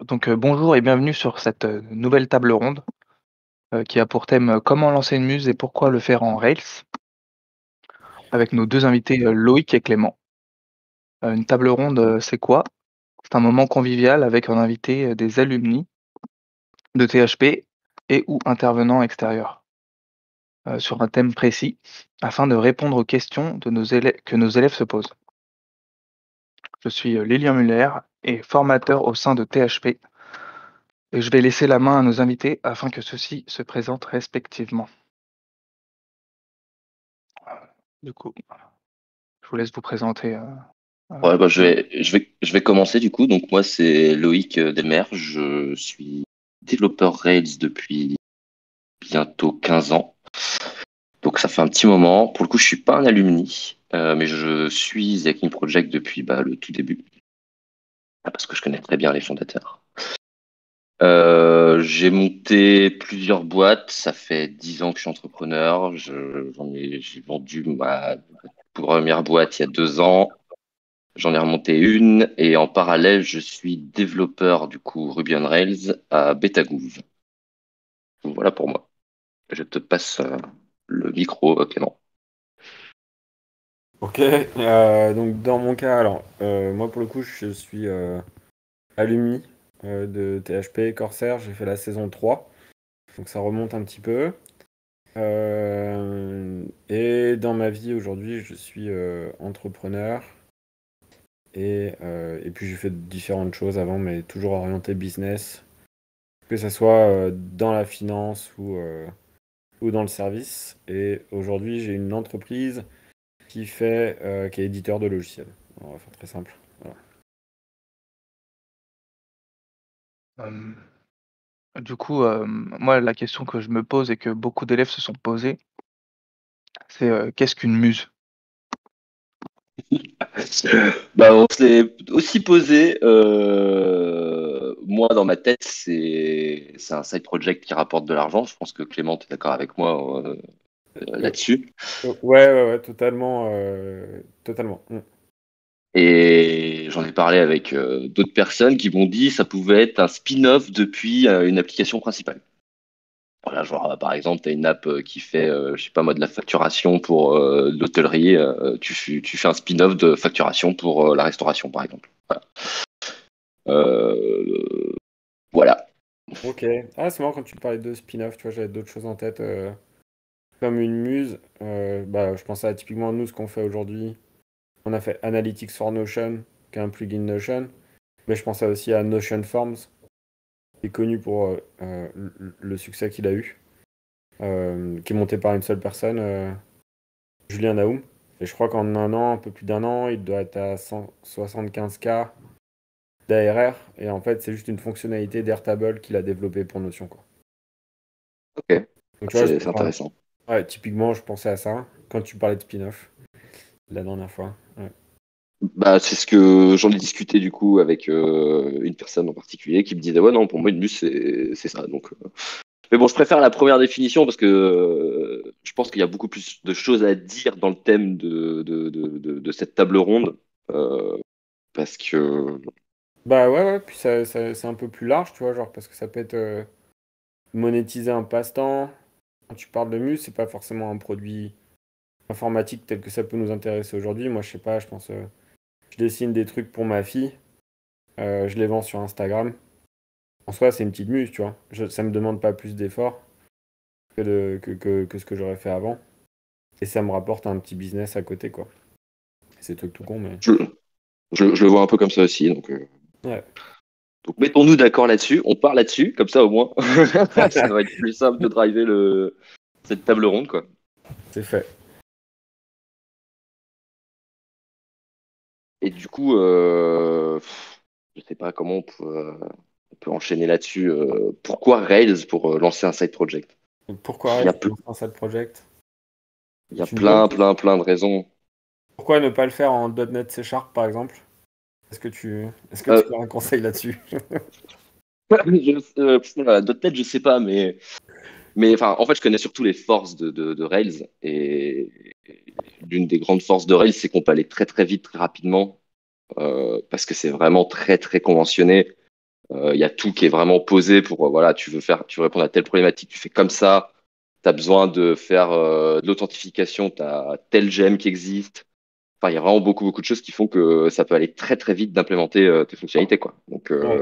Bonjour et bienvenue sur cette nouvelle table ronde qui a pour thème comment lancer une muse et pourquoi le faire en Rails, avec nos deux invités Loïc et Clément. Une table ronde, c'est quoi? C'est un moment convivial avec un invité des alumni de THP et ou intervenants extérieurs sur un thème précis afin de répondre aux questions que nos élèves se posent. Je suis Lilian Muller et formateur au sein de THP et je vais laisser la main à nos invités afin que ceux-ci se présentent respectivement. Du coup, je vous laisse vous présenter. Ouais, bah, L'un. je vais commencer du coup. Donc moi, c'est Loïc Demer. Je suis développeur Rails depuis bientôt 15 ans. Donc ça fait un petit moment. Pour le coup, je suis pas un alumni, mais je suis Hacking Project depuis le tout début, parce que je connais très bien les fondateurs. J'ai monté plusieurs boîtes. Ça fait 10 ans que je suis entrepreneur. J'ai vendu ma première boîte il y a 2 ans. J'en ai remonté une et en parallèle, je suis développeur du coup Ruby on Rails à Betagouv. Voilà pour moi. Je te passe le micro, Clément. Ok, donc dans mon cas, alors moi pour le coup je suis alumni de THP Corsair, j'ai fait la saison 3, donc ça remonte un petit peu. Et dans ma vie aujourd'hui je suis entrepreneur et puis j'ai fait différentes choses avant mais toujours orienté business, que ce soit dans la finance ou dans le service. Et aujourd'hui j'ai une entreprise qui est éditeur de logiciels. On va faire très simple. Voilà. Euh, moi, la question que je me pose et que beaucoup d'élèves se sont posées, c'est qu'est-ce qu'une muse? On se l'est aussi posé. Moi, dans ma tête, c'est un side project qui rapporte de l'argent. Je pense que Clément est d'accord avec moi Euh, là-dessus. ouais, totalement, totalement. Et j'en ai parlé avec d'autres personnes qui m'ont dit que ça pouvait être un spin-off depuis une application principale. Voilà, genre, par exemple, tu as une app qui fait, je sais pas moi, de la facturation pour l'hôtellerie. Tu fais un spin-off de facturation pour la restauration, par exemple. Euh, voilà. Ok. Ah, c'est marrant quand tu parlais de spin-off, tu vois, j'avais d'autres choses en tête, comme une muse. Bah, je pensais à typiquement nous, ce qu'on fait aujourd'hui. On a fait Analytics for Notion, qui est un plugin Notion. Mais je pensais aussi à Notion Forms, qui est connu pour le succès qu'il a eu, qui est monté par une seule personne, Julien Naoum. Et je crois qu'en un an, un peu plus d'un an, il doit être à 175K d'ARR. Et en fait, c'est juste une fonctionnalité d'Airtable qu'il a développée pour Notion, quoi. Ok, Donc tu vois, c'est enfin, intéressant. ouais, typiquement, je pensais à ça quand tu parlais de spin-off la dernière fois. Ouais. C'est ce que j'en ai discuté du coup avec une personne en particulier qui me disait ouais non pour moi une muse c'est ça mais bon je préfère la première définition parce que je pense qu'il y a beaucoup plus de choses à dire dans le thème de cette table ronde euh, parce que Bah ouais, puis c'est un peu plus large, tu vois, genre, parce que ça peut être monétiser un passe-temps. Quand tu parles de Muse, c'est pas forcément un produit informatique tel que ça peut nous intéresser aujourd'hui. Moi, je sais pas, je pense, je dessine des trucs pour ma fille, je les vends sur Instagram. En soi, c'est une petite muse, tu vois. Ça me demande pas plus d'efforts que ce que j'aurais fait avant. Et ça me rapporte un petit business à côté, quoi. C'est tout con, mais. je, je le vois un peu comme ça aussi Ouais, donc mettons-nous d'accord là-dessus on part là-dessus comme ça au moins ça va être plus simple de driver cette table ronde quoi. c'est fait. Et du coup, je sais pas comment on peut enchaîner là-dessus. Pourquoi Rails pour lancer un side project? Donc, pourquoi Il y a, reste ple- dans cette project? il y a C'est une bonne plein, question. plein, plein de raisons. Pourquoi ne pas le faire en .NET C Sharp, par exemple? Est-ce que Euh, tu as un conseil là-dessus? .NET, je sais pas, mais enfin, en fait, je connais surtout les forces de Rails. Et l'une des grandes forces de Rails, c'est qu'on peut aller très, très vite, très rapidement, parce que c'est vraiment très, très conventionné. Il y a tout qui est vraiment posé pour, voilà, tu veux répondre à telle problématique, tu fais comme ça. Tu as besoin de faire de l'authentification, tu as tel gemme qui existe. Enfin, il y a vraiment beaucoup, beaucoup de choses qui font que ça peut aller très, très vite d'implémenter tes fonctionnalités, quoi. Donc, Ouais.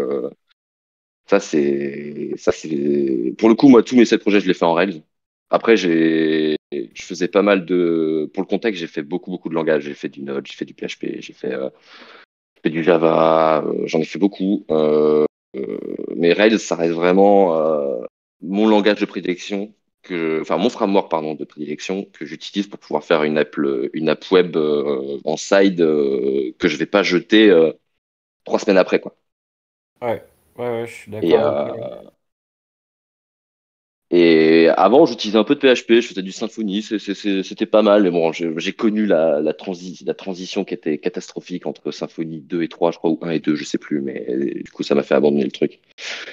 pour le coup, moi, tous mes 7 projets, je les fais en Rails. Après, je faisais pas mal pour le contexte, j'ai fait beaucoup, beaucoup de langages. J'ai fait du Node, j'ai fait du PHP, j'ai fait du Java, j'en ai fait beaucoup. Mais Rails, ça reste vraiment mon langage de prédilection, enfin mon framework pardon de prédilection que j'utilise pour pouvoir faire une app web en side que je vais pas jeter 3 semaines après quoi. Ouais, ouais, je suis Et, d'accord avec toi. euh, et avant, j'utilisais un peu de PHP, je faisais du Symfony, c'était pas mal, mais bon, j'ai connu la transition qui était catastrophique entre Symfony 2 et 3, je crois, ou 1 et 2, je sais plus, mais du coup, ça m'a fait abandonner le truc.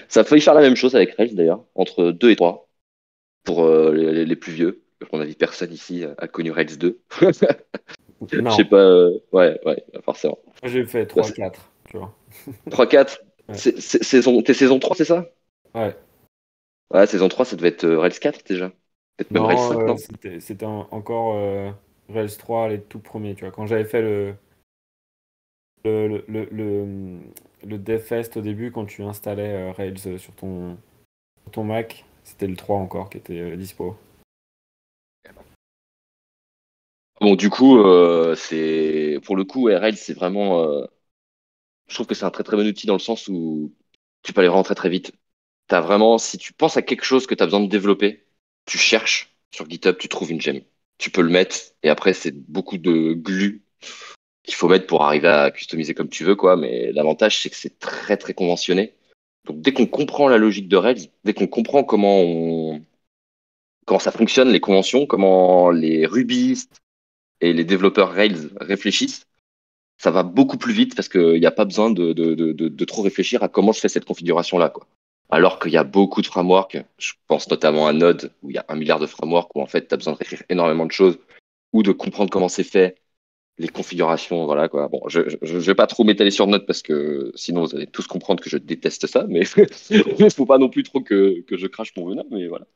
Ça a failli faire la même chose avec Rails d'ailleurs, entre 2 et 3, pour les plus vieux. À mon avis, personne ici a connu Rails 2. Je sais Non, pas, ouais, ouais, forcément. moi j'ai fait Bah, 3-4, tu vois. 3-4, Ouais, t'es saison 3, c'est ça? ouais. Ouais, saison 3, ça devait être Rails 4 déjà. Peut-être même Rails Non, 5, non? c'était encore Rails 3, les tout premiers, tu vois. Quand j'avais fait le DevFest au début, quand tu installais Rails sur ton Mac, c'était le 3 encore qui était dispo. Bon, du coup, pour le coup, RL, c'est vraiment, je trouve que c'est un très très bon outil dans le sens où tu peux aller vraiment très très vite. T'as vraiment, si tu penses à quelque chose que tu as besoin de développer, tu cherches sur GitHub, tu trouves une gemme. Tu peux le mettre et après, c'est beaucoup de glue qu'il faut mettre pour arriver à customiser comme tu veux, quoi. Mais l'avantage, c'est que c'est très très conventionné. Donc, dès qu'on comprend la logique de Rails, dès qu'on comprend comment ça fonctionne, les conventions, comment les rubistes et les développeurs Rails réfléchissent, ça va beaucoup plus vite parce qu'il n'y a pas besoin de trop réfléchir à comment je fais cette configuration-là, quoi. Alors qu'il y a beaucoup de frameworks, je pense notamment à Node, où il y a 1 milliard de frameworks, où en fait, tu as besoin de réécrire énormément de choses, ou de comprendre comment c'est fait, les configurations, voilà quoi. Bon, je vais pas trop m'étaler sur Node parce que sinon vous allez tous comprendre que je déteste ça, mais il faut pas non plus trop que je crache mon venin, mais voilà.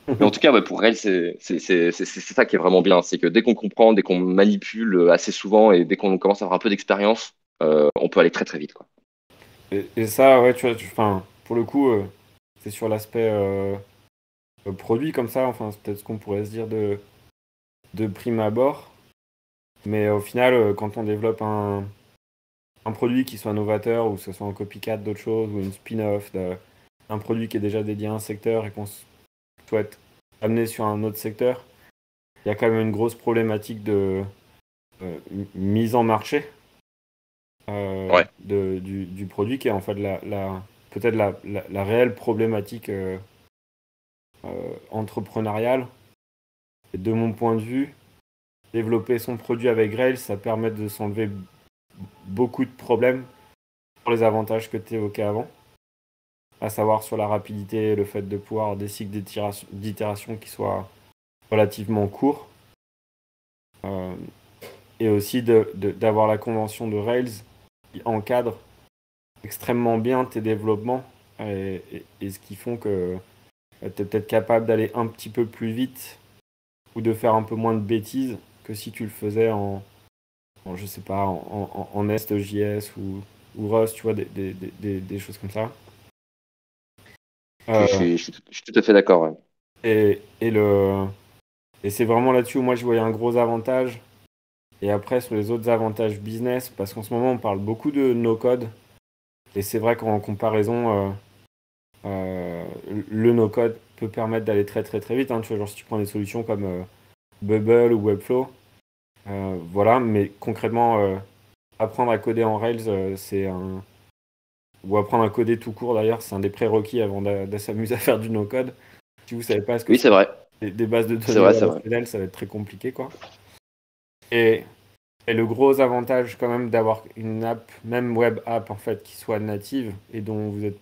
Mais en tout cas, ouais, pour Rails, c'est ça qui est vraiment bien. C'est que dès qu'on comprend, dès qu'on manipule assez souvent et dès qu'on commence à avoir un peu d'expérience, on peut aller très très vite, quoi. Et ça, ouais, tu vois, enfin, pour le coup, c'est sur l'aspect produit comme ça, enfin, c'est peut-être ce qu'on pourrait se dire de prime abord. Mais au final, quand on développe un produit qui soit novateur, ou que ce soit un copycat d'autre chose, ou une spin-off d'un produit qui est déjà dédié à un secteur et qu'on souhaite amener sur un autre secteur, il y a quand même une grosse problématique de mise en marché Ouais. du produit qui est en fait peut-être la réelle problématique entrepreneuriale. Et de mon point de vue, développer son produit avec Rails, ça permet de s'enlever beaucoup de problèmes pour les avantages que tu évoquais avant, à savoir sur la rapidité, le fait de pouvoir des cycles d'itération qui soient relativement courts, euh, et aussi d'avoir la convention de Rails qui encadre extrêmement bien tes développements et ce qui font que tu es peut-être capable d'aller un petit peu plus vite ou de faire un peu moins de bêtises que si tu le faisais je sais pas, en Nest.js ou Rust, tu vois, des choses comme ça. Euh, Je suis tout à fait d'accord. Ouais. et, et, le, et c'est vraiment là-dessus où moi je voyais un gros avantage. Et après, sur les autres avantages business, parce qu'en ce moment on parle beaucoup de no-code. Et c'est vrai qu'en comparaison, le no-code peut permettre d'aller très très très vite, hein. Tu vois, genre si tu prends des solutions comme Bubble ou Webflow, voilà, mais concrètement, apprendre à coder en Rails, ou apprendre à coder tout court d'ailleurs, c'est un des prérequis avant de s'amuser à faire du no-code. Si vous savez pas ce que Oui, c'est c'est vrai. des bases de C'est données vrai, c'est vrai. relationnelles, ça va être très compliqué, quoi. Et, et le gros avantage quand même d'avoir une app, même web app en fait, qui soit native et dont vous êtes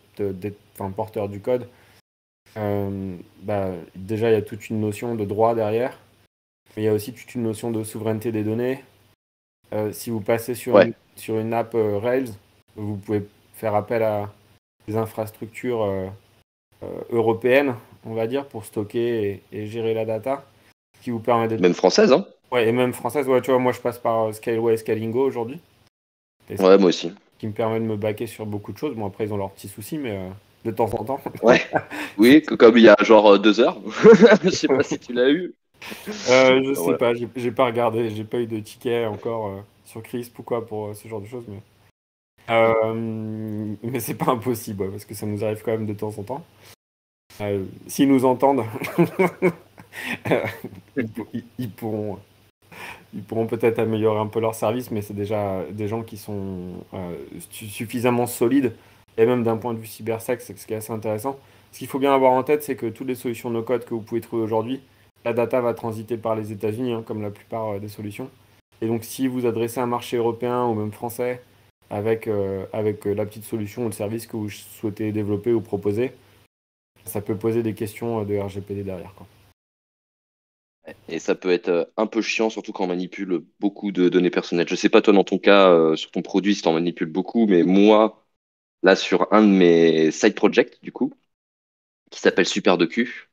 enfin, porteur du code, bah, déjà il y a toute une notion de droit derrière, mais il y a aussi toute une notion de souveraineté des données. Si vous passez sur Ouais. sur une app Rails, vous pouvez faire appel infrastructures européennes, on va dire, pour stocker et gérer la data, ce qui vous permet d'être... Même française, hein? Ouais, et même française, ouais, tu vois, moi je passe par Scaleway et Scalingo aujourd'hui, et ce Ouais, moi aussi. qui me permet de me baquer sur beaucoup de choses. Bon, après, ils ont leurs petits soucis, mais de temps en temps. Ouais. Oui, comme il y a genre 2 heures. Je sais pas si tu l'as eu. Je sais Ouais. pas, j'ai pas regardé, j'ai pas eu de ticket encore sur Crisp ou quoi pour ce genre de choses, mais c'est pas impossible, ouais, parce que ça nous arrive quand même de temps en temps. S'ils nous entendent, ils pourront peut-être améliorer un peu leur service, mais c'est déjà des gens qui sont suffisamment solides, et même d'un point de vue cybersec, c'est ce qui est assez intéressant. Ce qu'il faut bien avoir en tête, c'est que toutes les solutions no-code que vous pouvez trouver aujourd'hui, la data va transiter par les États-Unis, hein, comme la plupart des solutions. Et donc, si vous adressez un marché européen ou même français avec la petite solution ou le service que vous souhaitez développer ou proposer, ça peut poser des questions de RGPD derrière, quoi. Et ça peut être un peu chiant, surtout quand on manipule beaucoup de données personnelles. Je sais pas toi dans ton cas, sur ton produit, si tu en manipules beaucoup, mais moi, là, sur un de mes side projects, du coup, qui s'appelle SuperDocu.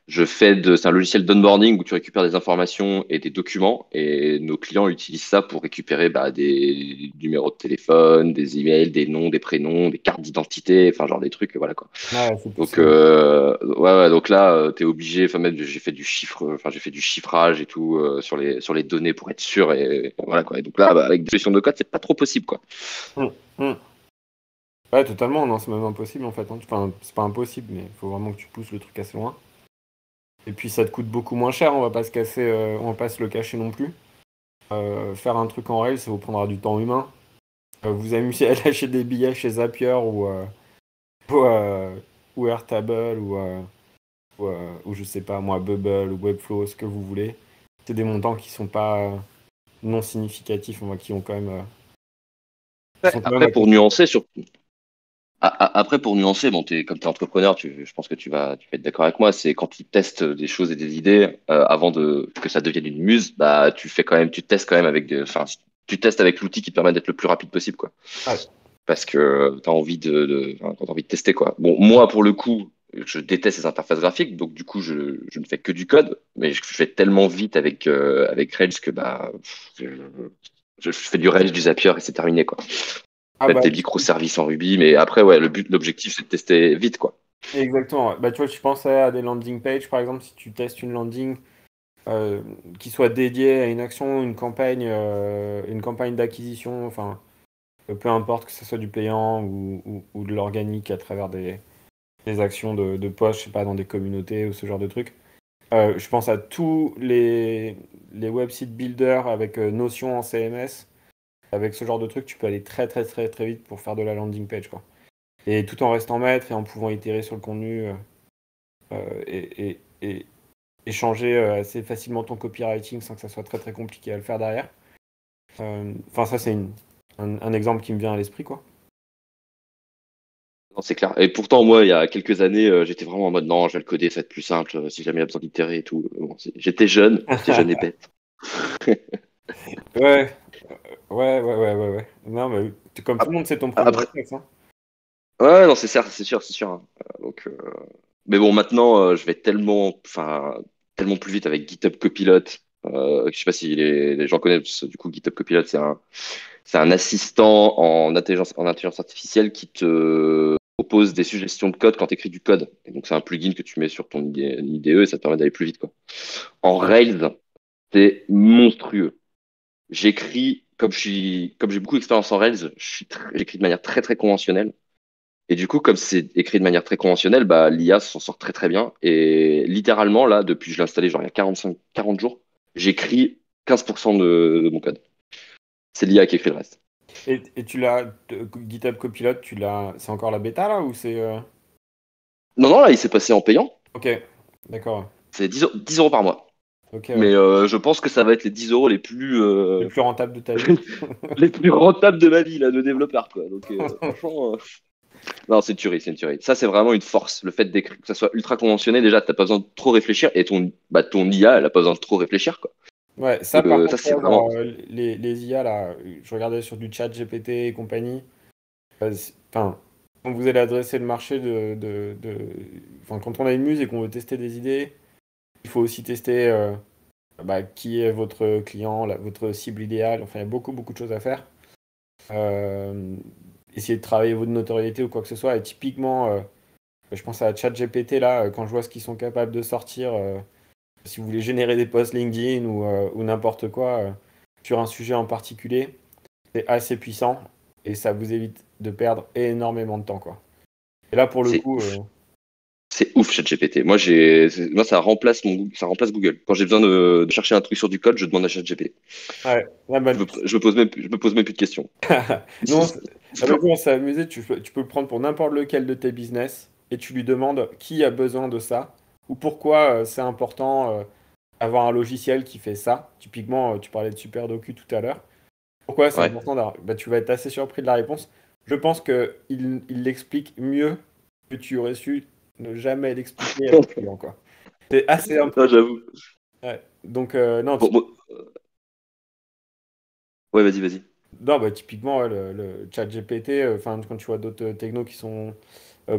C'est un logiciel d'onboarding où tu récupères des informations et des documents et nos clients utilisent ça pour récupérer des numéros de téléphone, des emails, des noms, des prénoms, des cartes d'identité, enfin genre des trucs, voilà quoi. Ouais, c'est Donc poussé, ouais. ouais, donc là t'es obligé, enfin même j'ai fait du chiffrage et tout sur les données pour être sûr et voilà quoi. Et donc là avec des solutions de code c'est pas trop possible quoi. Hum, hum. Ouais, totalement, non, c'est même impossible en fait, hein. Enfin, c'est pas impossible, mais il faut vraiment que tu pousses le truc assez loin. Et puis ça te coûte beaucoup moins cher, on va pas se casser, on va pas se le cacher non plus. Faire un truc en Rails, ça vous prendra du temps humain. Vous amusez à lâcher des billets chez Zapier ou, euh, ou Airtable ou je sais pas moi, Bubble ou Webflow, ce que vous voulez. C'est des montants qui sont pas non significatifs, enfin, qui Ouais, sont quand même après pour accessibles. nuancer sur Après, pour nuancer, bon, comme tu es entrepreneur, je pense que tu vas être d'accord avec moi, c'est quand tu testes des choses et des idées, avant que ça devienne une muse, bah, tu testes quand même enfin, tu testes avec l'outil qui te permet d'être le plus rapide possible, quoi. Ouais. Parce que tu as envie enfin, quand t'as envie de tester, quoi. Bon, moi, pour le coup, je déteste les interfaces graphiques, donc du coup, je ne fais que du code, mais je fais tellement vite avec Rails que, je fais du Rails, du Zapier et c'est terminé, quoi. Ah Mettre bah des microservices en Ruby, mais après, ouais, l'objectif, c'est de tester vite, quoi. exactement, ouais. Bah tu vois, je pensais à des landing pages par exemple, si tu testes une landing euh, qui soit dédiée à une action, une campagne d'acquisition, enfin peu importe que ce soit du payant ou de l'organique à travers des actions de poste, je sais pas, dans des communautés ou ce genre de trucs. Je pense à tous les website builders avec Notion en CMS. Avec ce genre de truc, tu peux aller très très très très vite pour faire de la landing page, quoi. Et tout en restant maître et en pouvant itérer sur le contenu et échanger assez facilement ton copywriting sans que ça soit très très compliqué à le faire derrière. Enfin, ça, c'est un exemple qui me vient à l'esprit, quoi. Non, c'est clair. Et pourtant, moi, il y a quelques années, j'étais vraiment en mode non, je vais le coder, ça va être plus simple, si jamais il y a besoin d'itérer et tout. Bon, j'étais jeune et bête. Ouais, ouais. Non, mais comme tout le Ap- monde, c'est ton premier Après, réflexe, hein. ouais, non, c'est sûr, hein. Donc, mais bon, maintenant, je vais enfin, tellement plus vite avec GitHub Copilot. Je sais pas si les gens connaissent, du coup, GitHub Copilot, c'est un assistant en intelligence artificielle qui te propose des suggestions de code quand tu écris du code. Et donc, c'est un plugin que tu mets sur ton IDE et ça te permet d'aller plus vite, quoi. En Rails, c'est monstrueux. Comme j'ai beaucoup d'expérience en Rails, j'écris de manière très, très conventionnelle. Et du coup, comme c'est écrit de manière très conventionnelle, bah, l'IA s'en sort très, très bien. Et littéralement, là, depuis que je l'ai installé, genre il y a 40 jours, j'écris 15% de mon code. C'est l'IA qui écrit le reste. Et tu l'as, GitHub Copilot, c'est encore la bêta là ou c'est. Non, non, là, il s'est passé en payant. Ok, d'accord. C'est 10 € par mois. Ok, Mais ouais. je pense que ça va être les 10 € Le plus rentable de ta vie. les plus rentables de ma vie, là, de développeur, quoi. Donc, franchement, non, c'est une tuerie, c'est une tuerie. Ça, c'est vraiment une force. Le fait d'écrire, que ça soit ultra conventionné, déjà, t'as pas besoin de trop réfléchir et ton IA, elle a pas besoin de trop réfléchir, quoi. Ouais, ça Donc, par ça, contre, c'est ouais, genre, vraiment. les IA là, je regardais sur du chat GPT et compagnie. Enfin, quand vous allez adresser le marché Enfin, quand on a une muse et qu'on veut tester des idées, il faut aussi tester qui est votre client, votre cible idéale. Enfin, il y a beaucoup, beaucoup de choses à faire. Euh, Essayer de travailler votre notoriété ou quoi que ce soit. Et typiquement, je pense à ChatGPT, là, quand je vois ce qu'ils sont capables de sortir, si vous voulez générer des posts LinkedIn ou n'importe quoi sur un sujet en particulier, c'est assez puissant et ça vous évite de perdre énormément de temps, quoi. Et là, pour le C'est coup, ouf. C'est ouf, ChatGPT. Moi, ça remplace Google. Quand j'ai besoin de chercher un truc sur du code, je demande à ChatGPT. ouais. Ouais, bah, Je me pose même plus de questions. nous, avec nous, on s'est amusé. Tu peux le prendre pour n'importe lequel de tes business et tu lui demandes qui a besoin de ça ou pourquoi c'est important avoir un logiciel qui fait ça. Typiquement, tu parlais de SuperDocu tout à l'heure. Pourquoi c'est Ouais. important d'avoir... Bah, tu vas être assez surpris de la réponse. Je pense qu'il l'explique mieux que tu aurais su ne jamais l'expliquer à tes clients, quoi. C'est assez Non, impressionnant. j'avoue. Ouais. Donc, non, Bon, moi- Ouais, vas-y, vas-y. non, bah, typiquement, ouais, le chat GPT, enfin, quand tu vois d'autres technos qui sont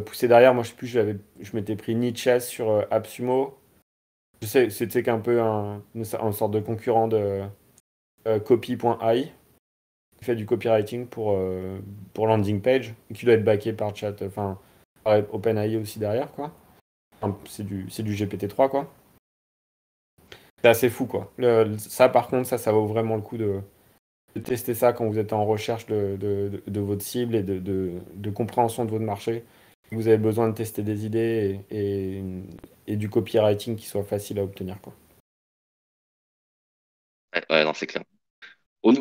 poussés derrière, moi, je sais plus, je m'étais pris Nichess sur AppSumo. Je sais, c'était qu'un peu une sorte de concurrent de copy.ai, qui fait du copywriting pour landing page, et qui doit être backé par chat, enfin, par OpenAI aussi derrière, quoi. Enfin, c'est du GPT-3, quoi. C'est assez fou, quoi. Ça, par contre, ça vaut vraiment le coup de tester ça quand vous êtes en recherche de votre cible et de compréhension de votre marché. Vous avez besoin de tester des idées et du copywriting qui soit facile à obtenir, quoi. Ouais, ouais, non, c'est clair. On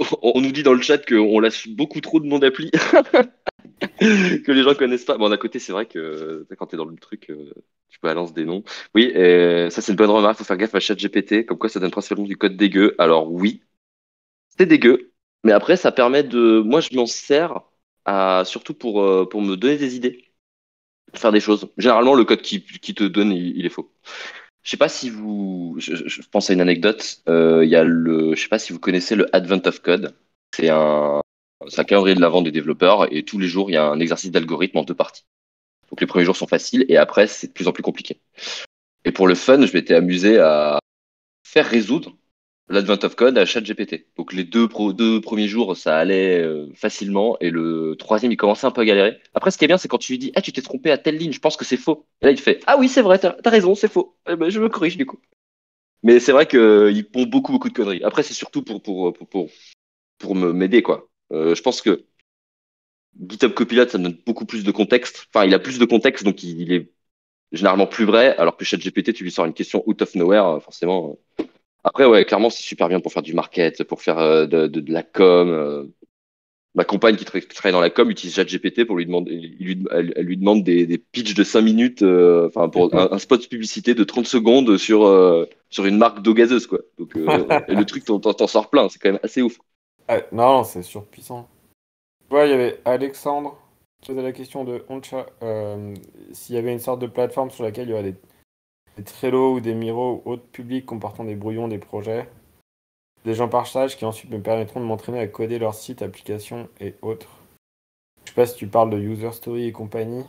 nous dit dans le chat qu'on lâche beaucoup trop de noms d'appli que les gens connaissent pas. Bon, d'un côté, c'est vrai que quand tu es dans le truc, tu balances des noms. Oui, ça, c'est une bonne remarque. Faut faire gaffe à ChatGPT, comme quoi ça donne principalement du code dégueu. Alors, oui, c'est dégueu, mais après, ça permet de. Moi, je m'en sers surtout pour me donner des idées, pour faire des choses. Généralement, le code qui te donne, il est faux. Je sais pas si vous. Je pense à une anecdote. Il y a je sais pas si vous connaissez le Advent of Code. C'est un, c'est un calendrier de l'avant des développeurs et tous les jours, il y a un exercice d'algorithme en deux parties. Donc les premiers jours sont faciles et après, c'est de plus en plus compliqué. Et pour le fun, je m'étais amusé à faire résoudre l'Advent of Code à ChatGPT. Donc les deux premiers jours, ça allait facilement et le troisième, il commençait un peu à galérer. Après, ce qui est bien, c'est quand tu lui dis, ah, tu t'es trompé à telle ligne, je pense que c'est faux. Et là, il te fait, ah oui, c'est vrai, t'as raison, c'est faux. Eh ben, je me corrige du coup. Mais c'est vrai qu'il pond beaucoup, beaucoup de conneries. Après, c'est surtout pour m'aider, quoi. Je pense que GitHub Copilot, ça me donne beaucoup plus de contexte. Enfin, il a plus de contexte, donc il est généralement plus vrai, alors que ChatGPT, tu lui sors une question out of nowhere, forcément. Après, ouais, clairement, c'est super bien pour faire du market, pour faire de la com. Ma compagne qui travaille dans la com utilise ChatGPT pour lui demander, elle lui demande des pitchs de 5 minutes, enfin pour un spot de publicité de 30 secondes sur une marque d'eau gazeuse, quoi. Donc, et le truc, t'en sors plein, c'est quand même assez ouf. Ouais, non, c'est surpuissant. Tu vois, il y avait Alexandre qui posait la question de Oncha, s'il y avait une sorte de plateforme sur laquelle il y aurait des Trello ou des Miro ou autres publics comportant des brouillons des projets, des gens partage qui ensuite me permettront de m'entraîner à coder leur site, applications et autres. Je sais pas si tu parles de User Story et compagnie.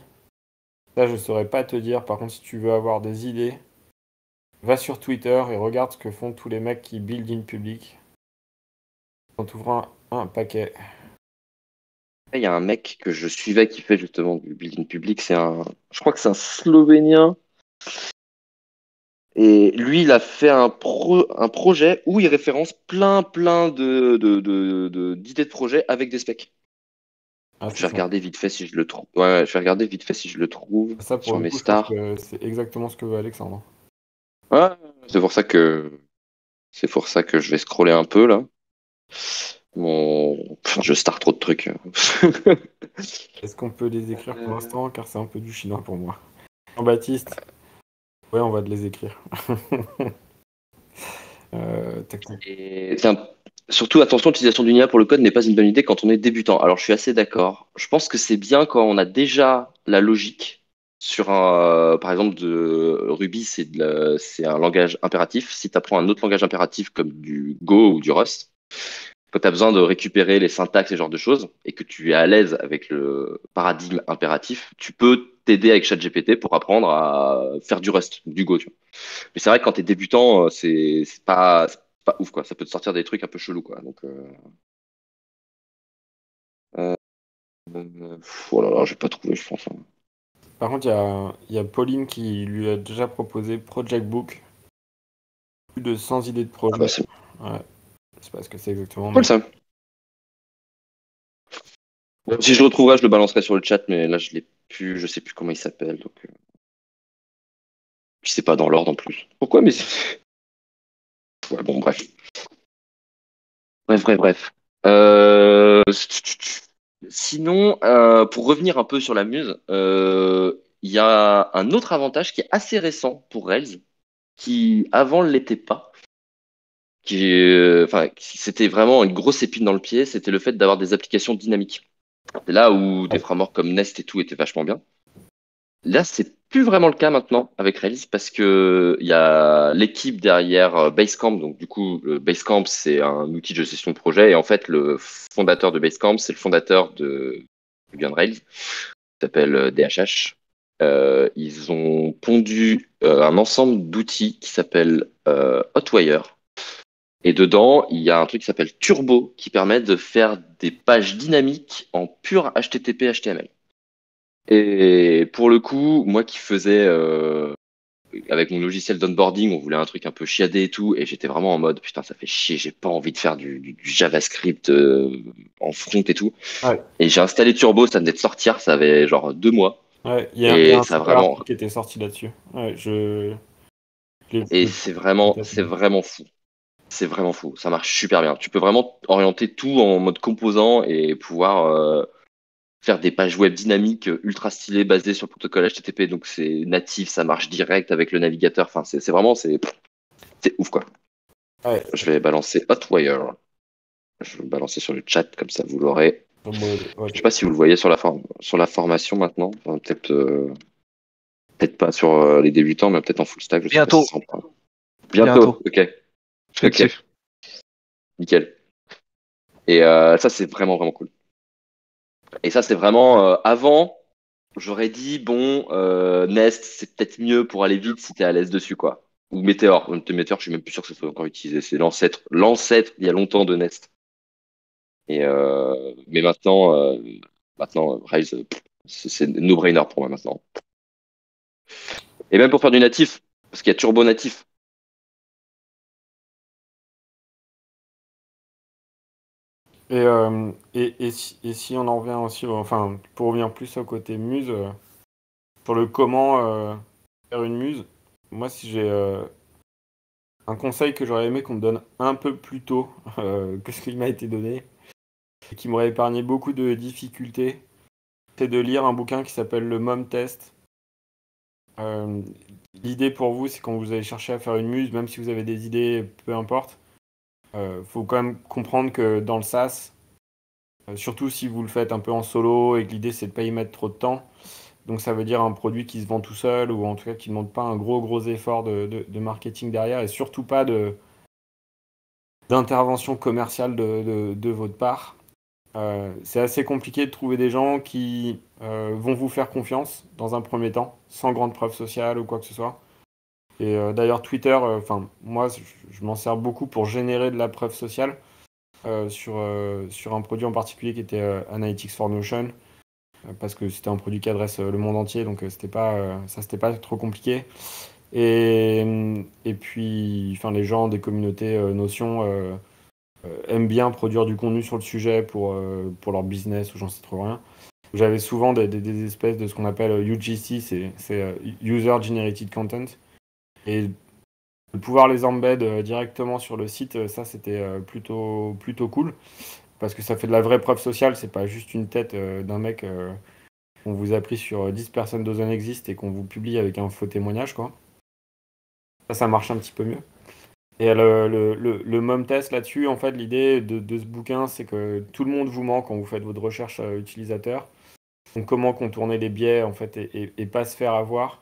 Ça, je saurais pas te dire. Par contre, si tu veux avoir des idées, va sur Twitter et regarde ce que font tous les mecs qui build in public. On t'ouvre un paquet. Il y a un mec que je suivais qui fait justement du building public, je crois que c'est un Slovénien. Et lui, il a fait un projet où il référence plein d'idées de projet avec des specs. Ah, Je c'est vais sympa. regarder vite fait si je le trouve. Ouais, je vais regarder vite fait si je le trouve Ça, pour sur le mes coup, je pense stars. que c'est exactement ce que veut Alexandre. Ouais, c'est pour ça que c'est pour ça que je vais scroller un peu là. Je star trop de trucs. Est-ce qu'on peut les écrire pour Euh, l'instant? Car c'est un peu du chinois pour moi. Jean-Baptiste? Ouais, on va te les écrire. Tac, tac. Et tiens, surtout attention, l'utilisation d'une IA pour le code n'est pas une bonne idée quand on est débutant. Alors je suis assez d'accord. Je pense que c'est bien quand on a déjà la logique sur par exemple, Ruby, c'est un langage impératif. Si tu apprends un autre langage impératif comme du Go ou du Rust, quand tu as besoin de récupérer les syntaxes et ce genre de choses, et que tu es à l'aise avec le paradigme impératif, tu peux t'aider avec ChatGPT pour apprendre à faire du Rust, du Go, tu vois. Mais c'est vrai que quand tu es débutant, c'est pas ouf, quoi. Ça peut te sortir des trucs un peu chelous, quoi. Donc, euh, oh là là, j'ai pas trouvé, je pense, hein. Par contre, il y a Pauline qui lui a déjà proposé Project Book, plus de 100 idées de Ah bah, projet. c'est Ouais, je sais pas ce que c'est exactement, cool, mais ça. Bon, si je le retrouverai, je le balancerai sur le chat, mais là, je l'ai plus, je sais plus comment il s'appelle, donc, je sais pas dans l'ordre en plus. Pourquoi, mais ouais, bon, bref. Bref, bref, bref. Euh, Sinon, pour revenir un peu sur la Muse, il y a un autre avantage qui est assez récent pour Rails, qui avant ne l'était pas, enfin, c'était vraiment une grosse épine dans le pied, c'était le fait d'avoir des applications dynamiques. C'est là où des ouais. frameworks comme Nest et tout étaient vachement bien. Là, c'est plus vraiment le cas maintenant avec Rails parce que il y a l'équipe derrière Basecamp. Donc, du coup, Basecamp, c'est un outil de gestion de projet. Et en fait, le fondateur de Basecamp, c'est le fondateur de Gun Rails, qui s'appelle DHH. Ils ont pondu un ensemble d'outils qui s'appelle Hotwire. Et dedans, il y a un truc qui s'appelle Turbo qui permet de faire des pages dynamiques en pur HTTP HTML. Et pour le coup, moi qui faisais avec mon logiciel d'onboarding, on voulait un truc un peu chiadé et tout, et j'étais vraiment en mode putain, ça fait chier, j'ai pas envie de faire du JavaScript en front et tout. Ouais, Et j'ai installé Turbo, ça venait de sortir, ça avait genre 2 mois, ouais, il y a et un ça super vraiment, article qui était sorti là-dessus. Ouais, et je c'est vraiment fou. C'est vraiment fou, ça marche super bien. Tu peux vraiment orienter tout en mode composant et pouvoir faire des pages web dynamiques ultra stylées basées sur le protocole HTTP. Donc c'est natif, ça marche direct avec le navigateur. Enfin, c'est vraiment, c'est ouf quoi. Ouais, Je vais balancer Hotwire. Je vais le balancer sur le chat, comme ça vous l'aurez. Je sais pas si vous le voyez sur la formation maintenant. Enfin, peut-être pas sur les débutants, mais peut-être en full stack, je sais pas si Bientôt, ça en prend. Bientôt, bientôt. ok, Je suis ok, dessus. nickel. Et ça, c'est vraiment, vraiment cool. Et ça, c'est vraiment avant, j'aurais dit, bon, Nest, c'est peut-être mieux pour aller vite si t'es à l'aise dessus, quoi. Ou Meteor. Meteor, je suis même plus sûr que ce soit encore utilisé. C'est l'ancêtre il y a longtemps de Nest. Et mais maintenant, Rails, c'est no-brainer pour moi maintenant. Et même pour faire du natif, parce qu'il y a Turbo natif. et si on en revient aussi, enfin, pour revenir plus au côté muse, sur le comment faire une muse, moi, si j'ai un conseil que j'aurais aimé qu'on me donne un peu plus tôt que ce qui m'a été donné, et qui m'aurait épargné beaucoup de difficultés, c'est de lire un bouquin qui s'appelle Le Mom Test. Euh, L'idée pour vous, c'est quand vous allez chercher à faire une muse, même si vous avez des idées, peu importe, faut quand même comprendre que dans le SaaS, surtout si vous le faites un peu en solo et que l'idée c'est de pas y mettre trop de temps, donc ça veut dire un produit qui se vend tout seul ou en tout cas qui ne demande pas un gros effort de marketing derrière et surtout pas d'intervention commerciale de votre part. C'est assez compliqué de trouver des gens qui vont vous faire confiance dans un premier temps, sans grande preuve sociale ou quoi que ce soit. Et d'ailleurs, Twitter, enfin, moi, je m'en sers beaucoup pour générer de la preuve sociale sur un produit en particulier qui était Analytics for Notion, parce que c'était un produit qui adresse le monde entier, donc c'était pas trop compliqué. Et puis, enfin, les gens des communautés Notion aiment bien produire du contenu sur le sujet pour leur business ou j'en sais trop rien. J'avais souvent des espèces de ce qu'on appelle UGC, c'est User Generated Content. Et de pouvoir les embed directement sur le site, ça c'était plutôt cool. Parce que ça fait de la vraie preuve sociale, c'est pas juste une tête d'un mec qu'on vous a pris sur 10 personnes d'Ozone Exist et qu'on vous publie avec un faux témoignage, quoi. Ça marche un petit peu mieux. Et le mom test là-dessus, en fait, l'idée de ce bouquin, c'est que tout le monde vous ment quand vous faites votre recherche utilisateur. Donc, comment contourner les biais, en fait, et pas se faire avoir.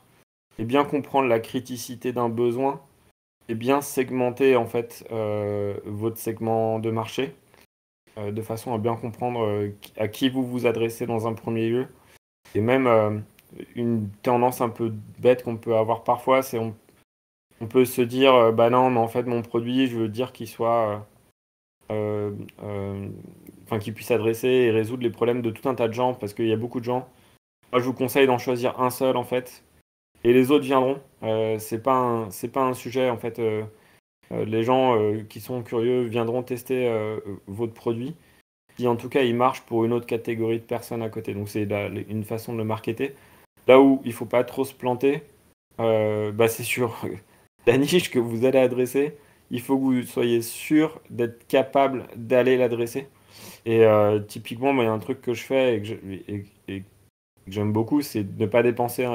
Et bien comprendre la criticité d'un besoin. Et bien segmenter, en fait, votre segment de marché. de façon à bien comprendre à qui vous vous adressez dans un premier lieu. Et même une tendance un peu bête qu'on peut avoir parfois, c'est on peut se dire, bah non, mais en fait, mon produit, je veux dire qu'il soit, euh, euh, enfin, qu'il puisse adresser et résoudre les problèmes de tout un tas de gens, parce qu'il y a beaucoup de gens. Moi, je vous conseille d'en choisir un seul, en fait, et les autres viendront. C'est pas un sujet, en fait. Les gens qui sont curieux viendront tester votre produit. Si en tout cas il marche pour une autre catégorie de personnes à côté. Donc c'est une façon de le marketer. Là où il faut pas trop se planter, bah, c'est sur la niche que vous allez adresser. Il faut que vous soyez sûr d'être capable d'aller l'adresser. Et typiquement, moi, il y a un truc que je fais et que j'aime beaucoup, c'est de ne pas dépenser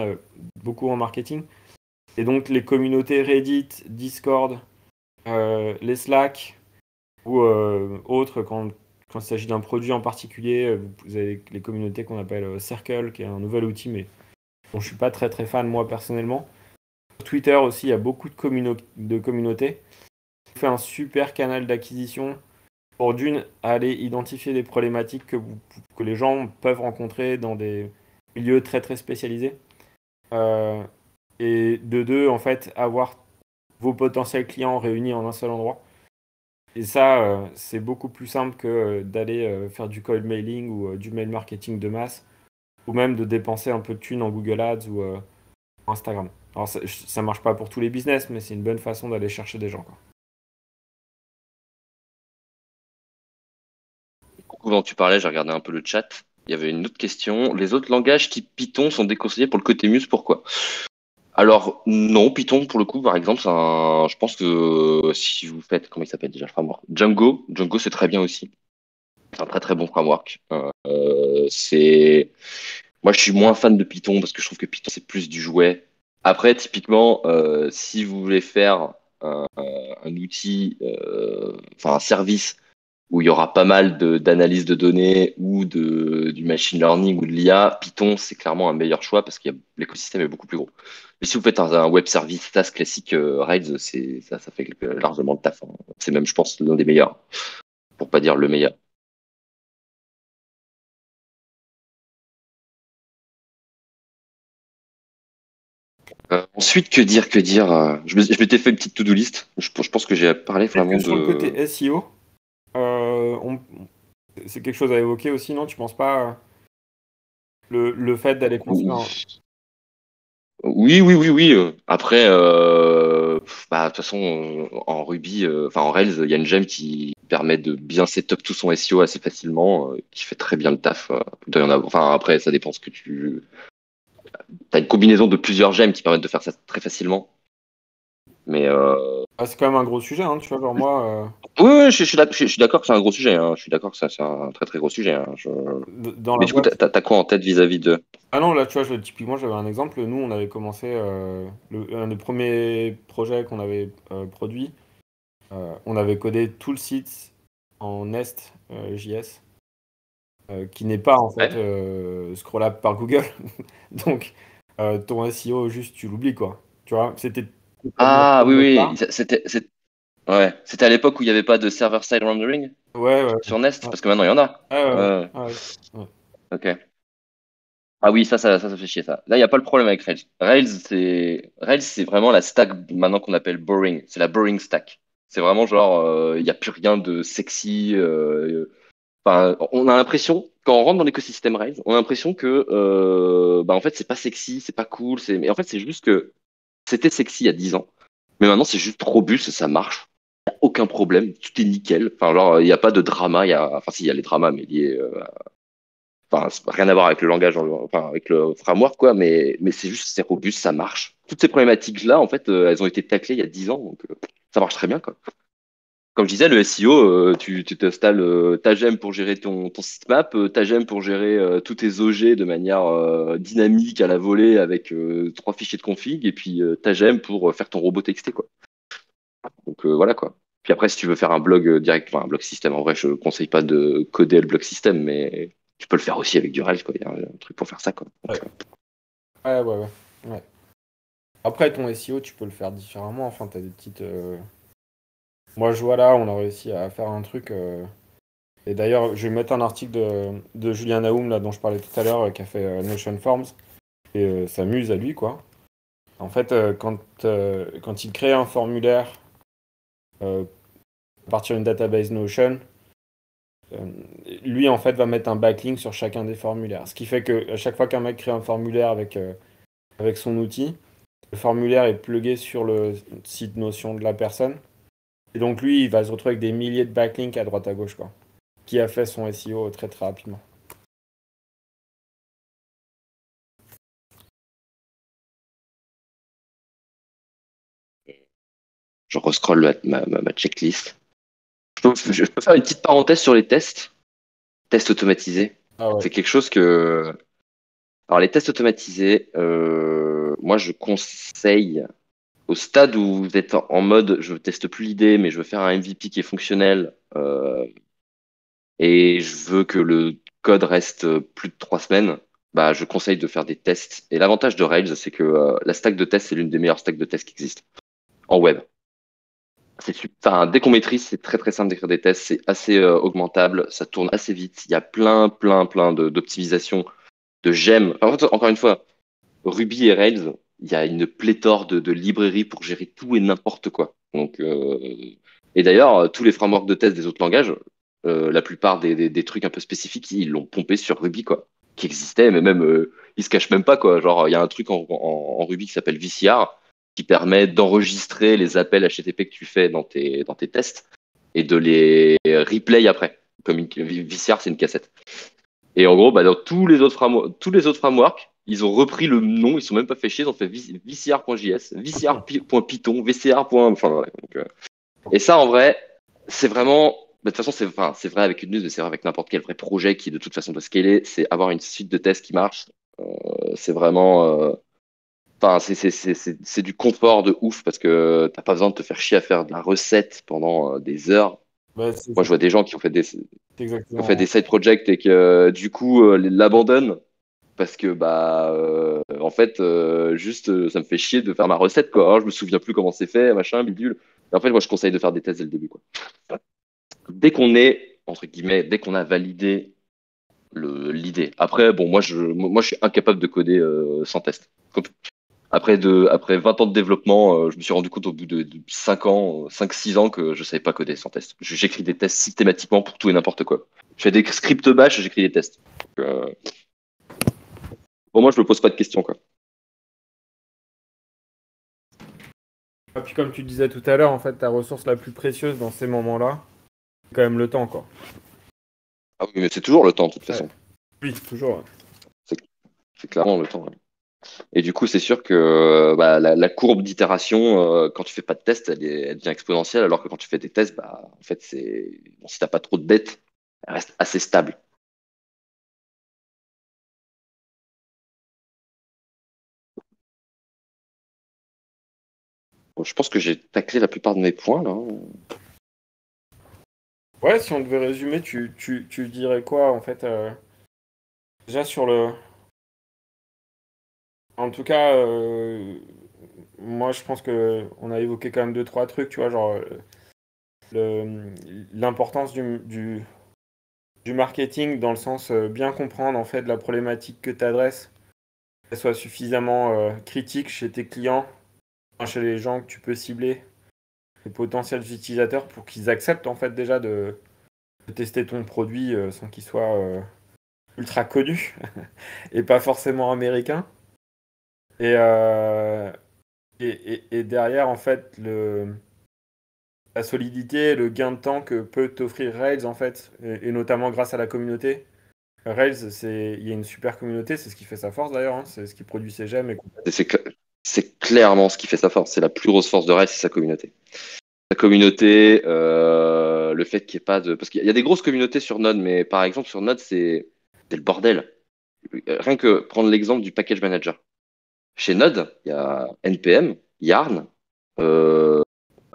beaucoup en marketing. Et donc les communautés Reddit, Discord, les Slack ou autres, quand il s'agit d'un produit en particulier, vous avez les communautés qu'on appelle Circle, qui est un nouvel outil, mais dont je suis pas très très fan moi personnellement. Sur Twitter aussi, il y a beaucoup de communautés. On fait un super canal d'acquisition pour d'une, aller identifier des problématiques que les gens peuvent rencontrer dans des milieux très très spécialisés. Euh, et de deux, en fait, avoir vos potentiels clients réunis en un seul endroit. Et ça, c'est beaucoup plus simple que d'aller faire du cold mailing ou du mail marketing de masse, ou même de dépenser un peu de thunes en Google Ads ou Instagram. Alors ça marche pas pour tous les business, mais c'est une bonne façon d'aller chercher des gens, quoi. Quand tu parlais, j'ai regardé un peu le chat. Il y avait une autre question. Les autres langages type Python sont déconseillés pour le côté Muse, pourquoi? Alors, non, Python, pour le coup, par exemple, je pense que si vous faites, comment il s'appelle déjà le framework? Django, c'est très bien aussi. C'est un très très bon framework. Moi, je suis moins fan de Python parce que je trouve que Python, c'est plus du jouet. Après, typiquement, si vous voulez faire un outil, enfin un service où il y aura pas mal d'analyse de données ou du machine learning ou de l'IA, Python, c'est clairement un meilleur choix parce que l'écosystème est beaucoup plus gros. Mais si vous faites un web service SaaS classique, Rails, ça fait largement le taf, hein. C'est même, je pense, l'un des meilleurs, pour pas dire le meilleur. Ensuite, je m'étais fait une petite to-do list. Je pense que j'ai parlé Peut-être que vraiment sur le de. côté SEO, c'est quelque chose à évoquer aussi, non? Tu penses pas le fait d'aller construire un... Oui. Après, bah, de toute façon, en Ruby, enfin en Rails, il y a une gemme qui permet de bien setup tout son SEO assez facilement, qui fait très bien le taf. Il doit y en avoir. Enfin, après, ça dépend ce que tu. T'as une combinaison de plusieurs gemmes qui permettent de faire ça très facilement. Mais Ah, c'est quand même un gros sujet, hein, tu vois, genre moi, oui, je suis d'accord que c'est un gros sujet, hein. Je suis d'accord que ça, c'est un très très gros sujet, hein. dans Mais la du coup, boîte. t'as quoi en tête vis-à-vis de. Ah non, là, tu vois, typiquement, j'avais un exemple. Nous, on avait commencé un des premiers projets qu'on avait produit. On avait codé tout le site en Nest JS, qui n'est pas en fait Ouais. scrollable par Google. Donc, ton SEO, juste, tu l'oublies, quoi. Tu vois, c'était totalement Ah fait de oui, notre oui, part. ouais. C'était à l'époque où il n'y avait pas de server-side rendering Ouais, ouais, sur Nest, ouais, parce que maintenant il y en a. ouais, ouais, Ouais, ouais, ouais. ok. Ah oui, ça fait chier ça. Là, il n'y a pas le problème avec Rails. Rails, c'est vraiment la stack maintenant qu'on appelle boring. C'est la boring stack. C'est vraiment genre, il n'y a plus rien de sexy. Enfin, on a l'impression, quand on rentre dans l'écosystème Rails, on a l'impression que, bah, en fait, c'est pas sexy, c'est pas cool. Mais en fait, c'est juste que c'était sexy il y a 10 ans. Mais maintenant, c'est juste robuste, ça marche. Y a aucun problème, tout est nickel. Enfin, genre, il n'y a pas de drama. Enfin, si, il y a les dramas, mais liés. Enfin, ça n'a rien à voir avec le langage, enfin, avec le framework, quoi. Mais c'est juste, c'est robuste, ça marche. Toutes ces problématiques-là, en fait, elles ont été taclées il y a 10 ans, donc ça marche très bien, quoi. Comme je disais, le SEO, tu t'installes ta gemme pour gérer ton sitemap, ta gemme pour gérer tous tes OG de manière dynamique à la volée avec 3 fichiers de config, et puis ta gemme pour faire ton robot texté, quoi. Donc voilà, quoi. Puis après, si tu veux faire un blog direct, enfin un blog système, en vrai, je conseille pas de coder le blog système, mais tu peux le faire aussi avec du Rails, quoi. Il y a un truc pour faire ça, quoi. Ouais, Donc, ouais. Ouais. Après, ton SEO, tu peux le faire différemment. Enfin, t'as des petites. Moi, je vois là, on a réussi à faire un truc. Et d'ailleurs, je vais mettre un article de Julien Naoum, là, dont je parlais tout à l'heure, qui a fait Notion Forms, et s'amuse à lui, quoi. En fait, quand il crée un formulaire euh, à partir d'une database Notion, euh, lui, en fait, va mettre un backlink sur chacun des formulaires. Ce qui fait que à chaque fois qu'un mec crée un formulaire avec son outil, le formulaire est plugué sur le site Notion de la personne. Et donc, lui, il va se retrouver avec des milliers de backlinks à droite à gauche, quoi. Qui a fait son SEO très très rapidement. Je rescrolle ma checklist. Je peux faire une petite parenthèse sur les tests. Tests automatisés. Ah ouais. C'est quelque chose que. Alors, les tests automatisés, moi, je conseille au stade où vous êtes en mode je teste plus l'idée, mais je veux faire un MVP qui est fonctionnel et je veux que le code reste plus de 3 semaines. Bah, je conseille de faire des tests. Et l'avantage de Rails, c'est que la stack de tests, c'est l'une des meilleures stacks de tests qui existent en web. Enfin, dès qu'on maîtrise, c'est très très simple d'écrire des tests, c'est assez augmentable, ça tourne assez vite. Il y a plein d'optimisations, de gemmes. En fait, encore une fois, Ruby et Rails, il y a une pléthore de librairies pour gérer tout et n'importe quoi. Donc, et d'ailleurs, tous les frameworks de test des autres langages, la plupart des trucs un peu spécifiques, ils l'ont pompé sur Ruby, quoi, qui existait, mais même ils se cachent même pas, quoi. Genre, il y a un truc en Ruby qui s'appelle VCR, qui permet d'enregistrer les appels HTTP que tu fais dans tes tests et de les replay après. Comme VCR, c'est une cassette. Et en gros, bah, dans tous les autres frameworks, ils ont repris le nom, ils sont même pas fait chier, ils ont fait VCR.js, VCR.python, VCR. Enfin, ouais, donc, et ça, en vrai, c'est vraiment. Bah, de toute façon, c'est vrai avec une news, mais c'est vrai avec n'importe quel vrai projet qui, de toute façon, doit scaler. C'est avoir une suite de tests qui marche. C'est vraiment. Enfin, c'est du confort de ouf parce que t'as pas besoin de te faire chier à faire de la recette pendant des heures. Bah, Moi, je vois des gens qui ont fait des, qui c'est ont fait exactement. des side projects et que du coup l'abandonnent parce que bah en fait juste ça me fait chier de faire ma recette quoi. Alors, je me souviens plus comment c'est fait, machin, bidule. Et en fait, moi je conseille de faire des tests dès le début quoi. Dès qu'on est entre guillemets, dès qu'on a validé l'idée. Après bon, moi je suis incapable de coder sans test. Après 20 ans de développement, je me suis rendu compte au bout de 5 ans, 5-6 ans que je savais pas coder sans test. J'écris des tests systématiquement pour tout et n'importe quoi. Je fais des scripts bash, j'écris des tests. Donc, pour moi, je me pose pas de questions, quoi. Et puis comme tu disais tout à l'heure, en fait, ta ressource la plus précieuse dans ces moments-là, c'est quand même le temps, quoi. Ah oui, mais c'est toujours le temps, de toute Ouais. façon. Oui, toujours. C'est c'est clairement le temps. Ouais. Et du coup, c'est sûr que bah, la courbe d'itération, quand tu fais pas de tests, elle devient exponentielle, alors que quand tu fais des tests, bah, en fait, bon, si t'as pas trop de dettes, elle reste assez stable. Bon, je pense que j'ai taclé la plupart de mes points, là. Ouais, si on devait résumer, tu dirais quoi, en fait, déjà sur le... En tout cas, moi, je pense que on a évoqué quand même deux, trois trucs, tu vois, genre l'importance du marketing dans le sens bien comprendre, en fait, la problématique que tu adresses, qu'elle soit suffisamment critique chez tes clients, enfin, chez les gens que tu peux cibler, les potentiels utilisateurs, pour qu'ils acceptent, en fait, déjà de tester ton produit sans qu'il soit ultra connu et pas forcément américain. Et, euh, et derrière, en fait, la solidité, le gain de temps que peut t'offrir Rails, en fait, et notamment grâce à la communauté. Rails, il y a une super communauté, c'est ce qui fait sa force d'ailleurs, hein, c'est ce qui produit ses gemmes. Et c'est clairement ce qui fait sa force. C'est la plus grosse force de Red, c'est sa communauté. Sa communauté, le fait qu'il n'y ait pas de. Parce qu'il y a des grosses communautés sur Node, mais par exemple, sur Node, c'est le bordel. Rien que prendre l'exemple du package manager. Chez Node, il y a NPM, Yarn. À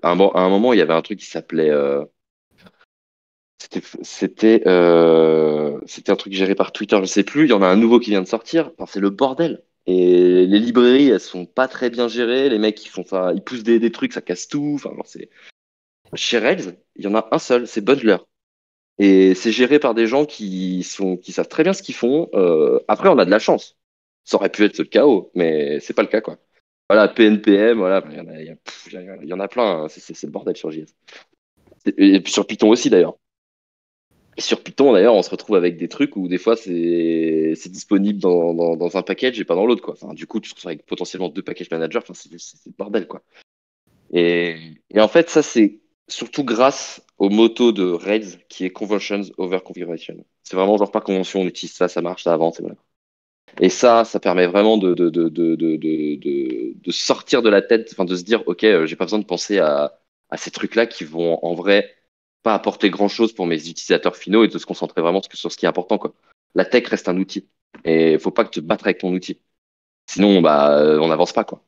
un moment, il y avait un truc qui s'appelait. C'était un truc géré par Twitter, je ne sais plus. Il y en a un nouveau qui vient de sortir. Enfin, c'est le bordel. Et les librairies, elles sont pas très bien gérées. Les mecs, ils font ça, ils poussent des trucs, ça casse tout. Enfin, genre, chez Rails, il y en a un seul, c'est Bundler. Et c'est géré par des gens qui savent très bien ce qu'ils font. Après, on a de la chance. Ça aurait pu être le chaos, mais c'est pas le cas, quoi. Voilà, PNPM, voilà, il y en a plein, hein. C'est le bordel sur JS. Et puis sur Python aussi, d'ailleurs. Et sur Python, d'ailleurs, on se retrouve avec des trucs où des fois c'est disponible dans un package et pas dans l'autre, quoi. Enfin, du coup, tu te retrouves avec potentiellement deux package managers. Enfin, c'est le bordel, quoi. Et, et en fait, ça, c'est surtout grâce au motto de Rails qui est Conventions over Configuration. C'est vraiment genre par convention, on utilise ça, ça marche, ça avance, et voilà. Et ça permet vraiment de sortir de la tête, enfin de se dire, OK, j'ai pas besoin de penser à ces trucs-là qui vont en vrai pas apporter grand-chose pour mes utilisateurs finaux et de se concentrer vraiment sur ce qui est important, quoi. La tech reste un outil et faut pas que te battre avec ton outil. Sinon, bah, on n'avance pas, quoi.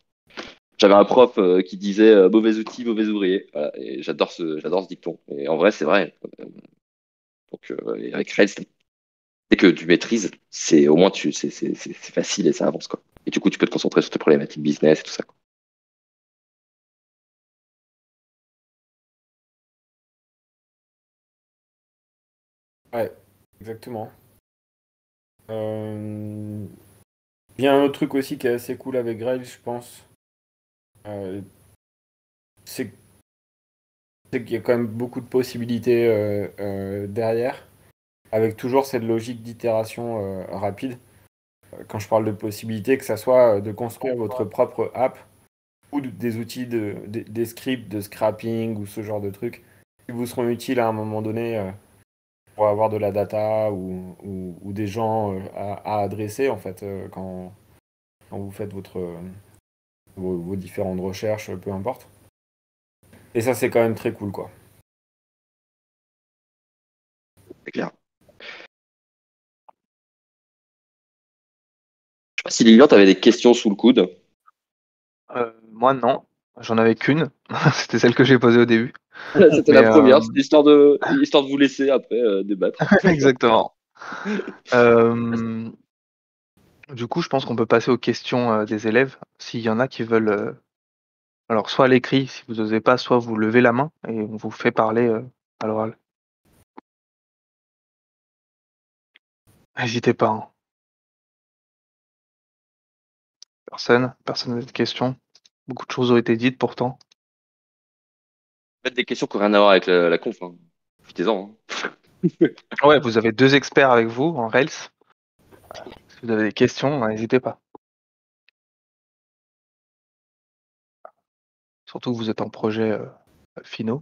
J'avais un prof qui disait mauvais outil, mauvais ouvrier. Voilà, et j'adore ce dicton. Et en vrai, c'est vrai. Donc, et avec Rails, dès que tu maîtrises, c'est au moins c'est facile et ça avance, quoi. Et du coup, tu peux te concentrer sur tes problématiques business et tout ça, quoi. Ouais, exactement. Euh, Il y a un autre truc aussi qui est assez cool avec Grail, je pense. Euh, c'est c'est qu'il y a quand même beaucoup de possibilités derrière, avec toujours cette logique d'itération rapide. Quand je parle de possibilités, que ça soit de construire votre propre app ou des outils, des scripts de scrapping ou ce genre de trucs qui vous seront utiles à un moment donné pour avoir de la data ou des gens à adresser en fait quand vous faites vos différentes recherches, peu importe. Et ça, c'est quand même très cool, quoi. C'est clair. Je sais pas si Lilian, t'avais des questions sous le coude. Moi, non. J'en avais qu'une. C'était celle que j'ai posée au début. C'était Mais la première, c'était histoire de vous laisser après débattre. exactement. Euh, Du coup, je pense qu'on peut passer aux questions des élèves. S'il y en a qui veulent, alors soit à l'écrit, si vous n'osez pas, soit vous levez la main et on vous fait parler à l'oral. N'hésitez pas, hein. Personne n'a de questions. Beaucoup de choses ont été dites pourtant. Faites des questions qui n'ont rien à voir avec la conf, hein. Profitez-en, hein. Ouais, vous avez deux experts avec vous en Rails. Si vous avez des questions, n'hésitez pas. Surtout que vous êtes en projet finaux.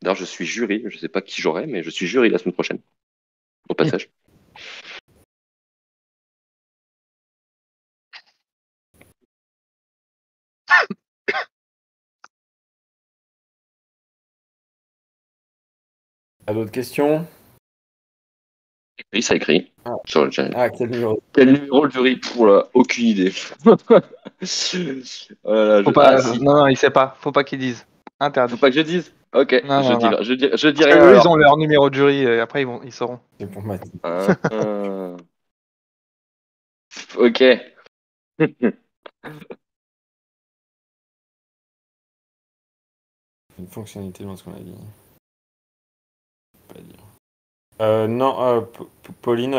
D'ailleurs, je suis jury, je sais pas qui j'aurai, mais je suis jury la semaine prochaine, au passage. T'as d'autres questions? Oui, ça écrit. Ah, Sur le channel. ah, quel numéro? Quel numéro le jury? Oula, aucune idée. Voilà, Faut Ah, pas, si. non, il sait pas. Faut pas qu'ils disent. Faut Interdit. pas que je dise? Ok, Non, non, non. je Parce dirai que eux, ils alors. ont leur numéro de jury et après ils sauront. C'est pour ma Ok. une fonctionnalité dans ce qu'on a dit. Pas dire. Non, Pauline,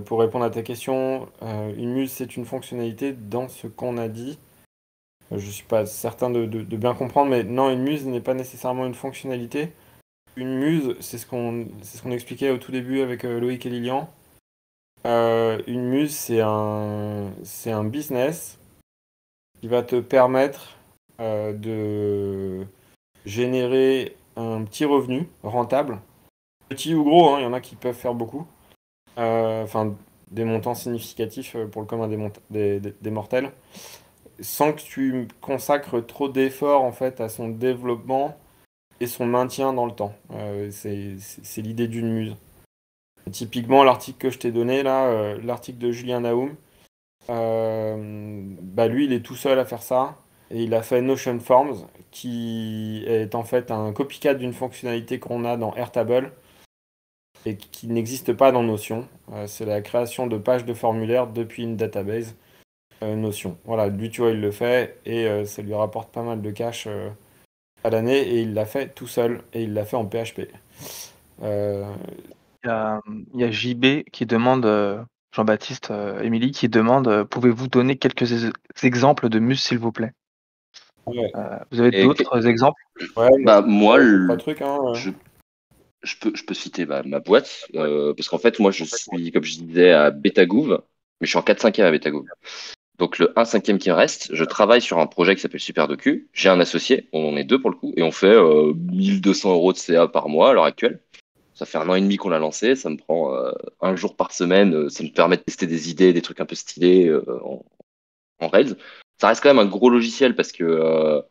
pour répondre à ta question, une muse, c'est une fonctionnalité dans ce qu'on a dit. Je suis pas certain de bien comprendre, mais non, une muse n'est pas nécessairement une fonctionnalité. Une muse, c'est ce qu'on expliquait au tout début avec Loïc et Lilian. Une muse, c'est un business qui va te permettre de générer un petit revenu rentable, petit ou gros, hein, il y en a qui peuvent faire beaucoup, enfin des montants significatifs pour le commun des mortels, sans que tu consacres trop d'efforts en fait à son développement et son maintien dans le temps. C'est l'idée d'une muse. Typiquement, l'article que je t'ai donné là, l'article de Julien Naoum, bah lui, il est tout seul à faire ça. Et il a fait Notion Forms, qui est en fait un copycat d'une fonctionnalité qu'on a dans Airtable et qui n'existe pas dans Notion. C'est la création de pages de formulaires depuis une database Notion. Voilà, lui, tu vois, il le fait et ça lui rapporte pas mal de cash à l'année et il l'a fait tout seul et il l'a fait en PHP. Euh, Il y a JB qui demande, Jean-Baptiste, Émilie qui demande, pouvez-vous donner quelques exemples de muses, s'il vous plaît? ouais, Vous avez Et d'autres exemples? ouais, moi, bah moi, deux, trois trucs. Hein. je, je peux citer ma boîte parce qu'en fait moi je suis comme je disais à Betagouv, mais je suis en 4/5e à Betagouv. Donc le 1/5e qui me reste, je travaille sur un projet qui s'appelle SuperDocu. J'ai un associé, on est deux pour le coup, et on fait 1 200 € de CA par mois à l'heure actuelle. Ça fait 1 an et demi qu'on l'a lancé, ça me prend un jour par semaine, ça me permet de tester des idées, des trucs un peu stylés en Rails. Ça reste quand même un gros logiciel parce que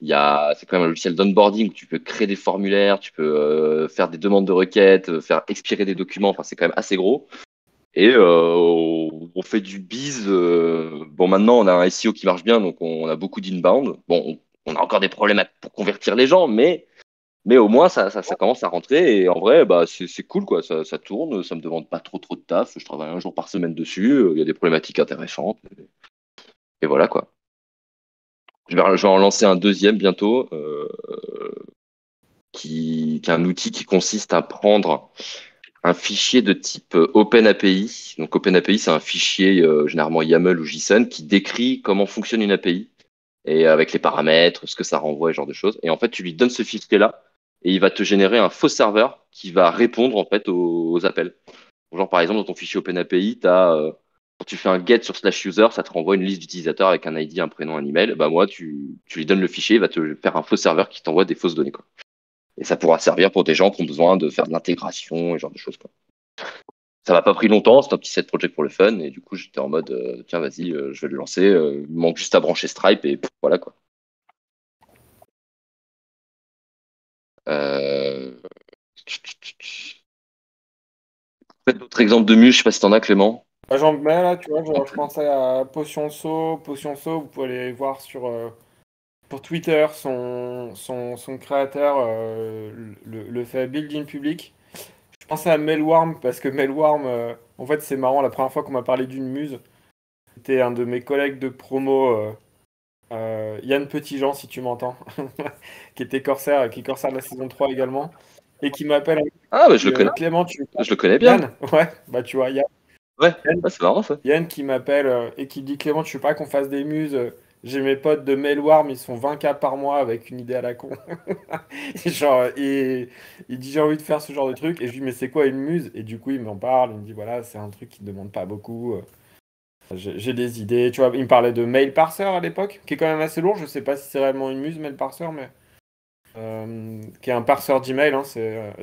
c'est quand même un logiciel d'onboarding où tu peux créer des formulaires, tu peux faire des demandes de requêtes, faire expirer des documents, enfin c'est quand même assez gros. Et on fait du biz. Bon, maintenant, on a un SEO qui marche bien, donc on a beaucoup d'inbound. Bon, on a encore des problèmes pour convertir les gens, mais au moins, ça commence à rentrer. Et en vrai, bah, c'est cool, quoi. Ça tourne, ça me demande pas trop de taf. Je travaille 1 jour par semaine dessus. Il y a des problématiques intéressantes. Et voilà, quoi. Je vais en lancer un deuxième bientôt, qui est un outil qui consiste à prendre un fichier de type OpenAPI. Donc OpenAPI, c'est un fichier généralement YAML ou JSON qui décrit comment fonctionne une API et avec les paramètres, ce que ça renvoie, et ce genre de choses. Et en fait, tu lui donnes ce fichier-là et il va te générer un faux serveur qui va répondre en fait aux appels. Genre par exemple, dans ton fichier OpenAPI, quand tu fais un get sur /user, ça te renvoie une liste d'utilisateurs avec un ID, un prénom, un email. Bah moi, tu lui donnes le fichier, il va te faire un faux serveur qui t'envoie des fausses données, quoi. Et ça pourra servir pour des gens qui ont besoin de faire de l'intégration et ce genre de choses, quoi. Ça m'a pas pris longtemps, c'était un petit set project pour le fun, et du coup j'étais en mode tiens vas-y, je vais le lancer, il me manque juste à brancher Stripe et voilà quoi. Euh... Peut-être d'autres exemples de muse, je sais pas si t'en as Clément. Bah, j'en mets là, tu vois, genre, je pensais à Potion So, vous pouvez aller voir sur Twitter, son créateur le fait build in public. Je pensais à Melworm, parce que Melworm, en fait, c'est marrant, la première fois qu'on m'a parlé d'une muse, c'était un de mes collègues de promo, Yann Petitjean, si tu m'entends, qui était Corsair, qui est Corsair de la saison 3 également, et qui m'appelle, Ah bah je le connais, Clément, tu... je le connais bien. Yann, ouais, bah tu vois, Ouais, Yann, ouais c'est marrant ça. Yann qui m'appelle et qui dit Clément, tu veux pas qu'on fasse des muses? J'ai mes potes de Mailwarm, ils se font 20K par mois avec une idée à la con. Et genre, et il dit j'ai envie de faire ce genre de truc. Et je lui dis mais c'est quoi une muse? Et du coup, il m'en parle. Il me dit voilà, c'est un truc qui ne demande pas beaucoup. J'ai des idées. Tu vois, il me parlait de mail parser à l'époque, qui est quand même assez lourd. Je sais pas si c'est réellement une muse, mail parser, mais qui est un parseur d'email. Hein,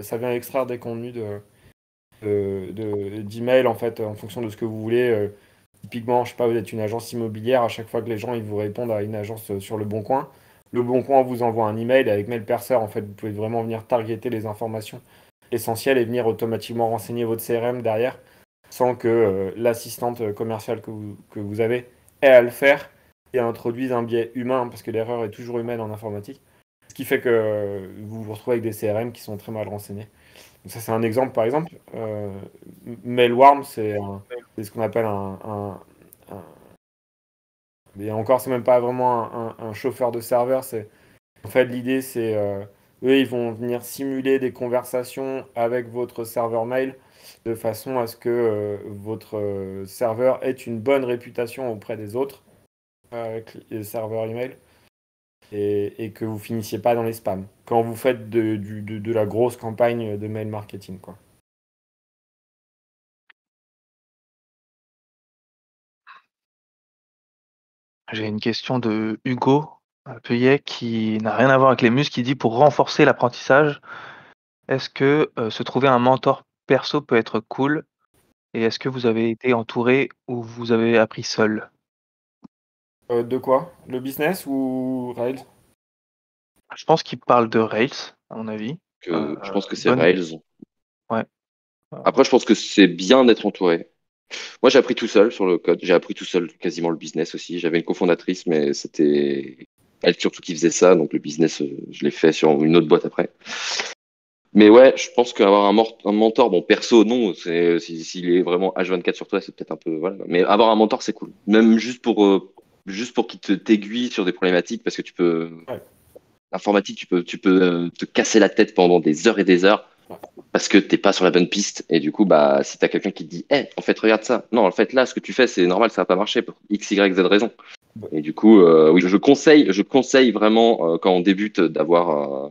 ça vient extraire des contenus d'email en fait en fonction de ce que vous voulez. Typiquement, je sais pas, vous êtes une agence immobilière, à chaque fois que les gens ils vous répondent à une agence sur Le Bon Coin, Le Bon Coin vous envoie un email avec MailPercer. En fait, vous pouvez vraiment venir targeter les informations essentielles et venir automatiquement renseigner votre CRM derrière sans que l'assistante commerciale que vous avez ait à le faire et introduise un biais humain parce que l'erreur est toujours humaine en informatique. Ce qui fait que vous vous retrouvez avec des CRM qui sont très mal renseignés. Donc ça, c'est un exemple, par exemple. Mailwarm, c'est ce qu'on appelle un- et encore, c'est même pas vraiment un chauffeur de serveur. En fait, l'idée, c'est eux, ils vont venir simuler des conversations avec votre serveur mail de façon à ce que votre serveur ait une bonne réputation auprès des autres serveurs email et que vous finissiez pas dans les spams quand vous faites de la grosse campagne de mail marketing, quoi. J'ai une question de Hugo Peuillet qui n'a rien à voir avec les muses, qui dit: «Pour renforcer l'apprentissage, est-ce que, se trouver un mentor perso peut être cool? Et est-ce que vous avez été entouré ou vous avez appris seul?» De quoi? Le business ou Rails? Je pense qu'il parle de Rails, à mon avis. Je pense que c'est Bonne Rails. Ouais, Après, je pense que c'est bien d'être entouré. Moi, j'ai appris tout seul sur le code. J'ai appris tout seul quasiment le business aussi. J'avais une cofondatrice, mais c'était elle surtout qui faisait ça. Donc le business, je l'ai fait sur une autre boîte après. Mais ouais, je pense qu'avoir un mentor, bon, perso, non, s'il est vraiment H24 sur toi, c'est peut-être un peu, voilà. Mais avoir un mentor, c'est cool. Même juste pour qu'il t'aiguille sur des problématiques, parce que tu peux, Ouais. L'informatique, tu peux te casser la tête pendant des heures et des heures parce que t'es pas sur la bonne piste. Et du coup, bah, si t'as quelqu'un qui te dit, en fait, regarde ça. Non, en fait, là, ce que tu fais, c'est normal, ça va pas marcher pour X, Y, Z raison. Et du coup, oui, je conseille vraiment, quand on débute, d'avoir,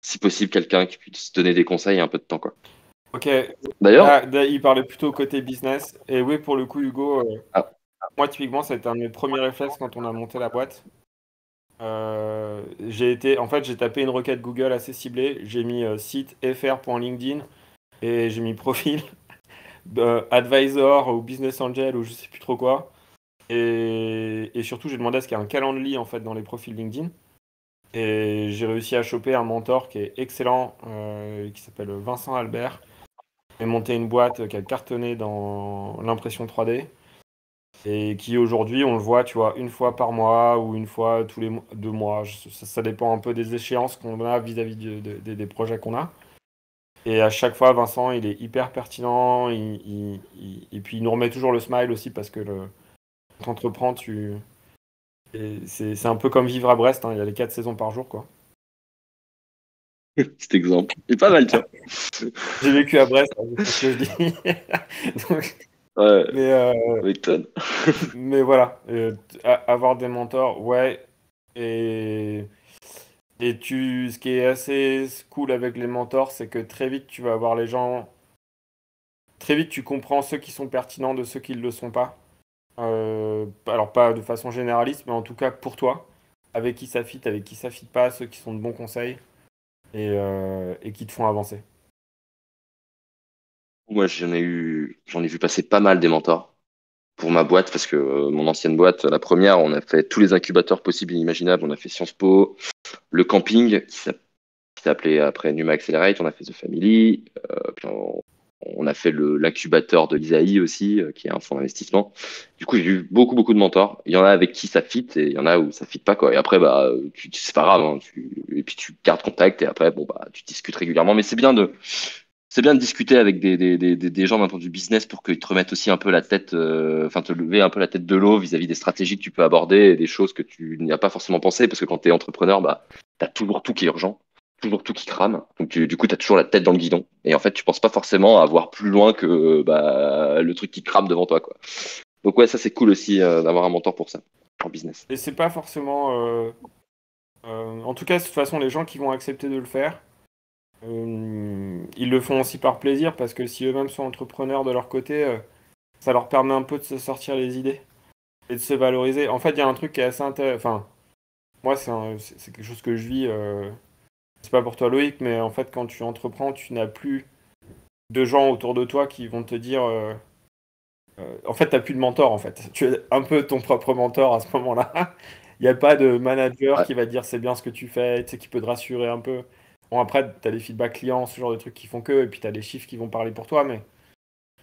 si possible, quelqu'un qui puisse donner des conseils et un peu de temps, quoi. Ok, D'ailleurs, là, il parlait plutôt côté business. Et oui, pour le coup, Hugo, ah, moi, typiquement, ça a été un de mes premiers réflexes quand on a monté la boîte. En fait, j'ai tapé une requête Google assez ciblée. J'ai mis site fr.linkedin et j'ai mis profil advisor ou business angel ou je sais plus trop quoi. Et surtout, j'ai demandé à ce qu'il y ait un calendrier en fait dans les profils LinkedIn. Et j'ai réussi à choper un mentor qui est excellent, qui s'appelle Vincent Albert. Il a monté une boîte qui a cartonné dans l'impression 3D et qui aujourd'hui, on le voit, tu vois, une fois par mois ou une fois tous les 2 mois. Ça dépend un peu des échéances qu'on a vis-à-vis des projets qu'on a. Et à chaque fois, Vincent, il est hyper pertinent. Et puis, il nous remet toujours le smile aussi parce que quand tu entreprends, c'est un peu comme vivre à Brest, hein, il y a les 4 saisons par jour, quoi. cet exemple. Il est pas mal, tiens. J'ai vécu à Brest, hein, c'est ce que je dis. Donc, Ouais, mais, avec Ton. mais voilà, avoir des mentors, ouais. Et, ce qui est assez cool avec les mentors, c'est que très vite, tu vas avoir les gens. Très vite, tu comprends ceux qui sont pertinents de ceux qui ne le sont pas. Alors, pas de façon généraliste, mais en tout cas pour toi. Avec qui ça fit pas, ceux qui sont de bons conseils et qui te font avancer. Moi, j'en ai vu passer pas mal des mentors pour ma boîte parce que mon ancienne boîte, la première, on a fait tous les incubateurs possibles et imaginables. On a fait Sciences Po, le camping qui s'appelait après Numa Accelerate, on a fait The Family, puis on a fait l'incubateur de l'ISAI aussi, qui est un fonds d'investissement. Du coup, j'ai eu beaucoup, beaucoup de mentors. Il y en a avec qui ça fit et il y en a où ça fit pas, quoi. Et après, bah, c'est pas grave, hein, et puis tu gardes contact et après, bon, bah, tu discutes régulièrement. Mais c'est bien de discuter avec des gens d'un point de vue business pour qu'ils te remettent aussi un peu la tête, enfin, te lever un peu la tête de l'eau vis-à-vis des stratégies que tu peux aborder et des choses que tu n'y as pas forcément pensé parce que quand tu es entrepreneur, bah, tu as toujours tout qui est urgent, toujours tout qui crame. Donc, du coup, tu as toujours la tête dans le guidon. Et en fait, tu penses pas forcément à voir plus loin que bah, le truc qui crame devant toi, quoi. Donc, ouais, ça, c'est cool aussi d'avoir un mentor pour ça, en business. Et c'est pas forcément. En tout cas, de toute façon, les gens qui vont accepter de le faire, ils le font aussi par plaisir parce que si eux-mêmes sont entrepreneurs de leur côté, ça leur permet un peu de se sortir les idées et de se valoriser. En fait, il y a un truc qui est assez intéressant. Enfin, moi, c'est quelque chose que je vis. C'est pas pour toi, Loïc, mais en fait, quand tu entreprends, tu n'as plus de gens autour de toi qui vont te dire. En fait, t'as plus de mentor, en fait. Tu es un peu ton propre mentor à ce moment-là. Il n'y a pas de manager Ouais. qui va te dire c'est bien ce que tu fais, tu sais, qui peut te rassurer un peu. Bon, après, tu as des feedbacks clients, ce genre de trucs qui font que, et puis tu as des chiffres qui vont parler pour toi, mais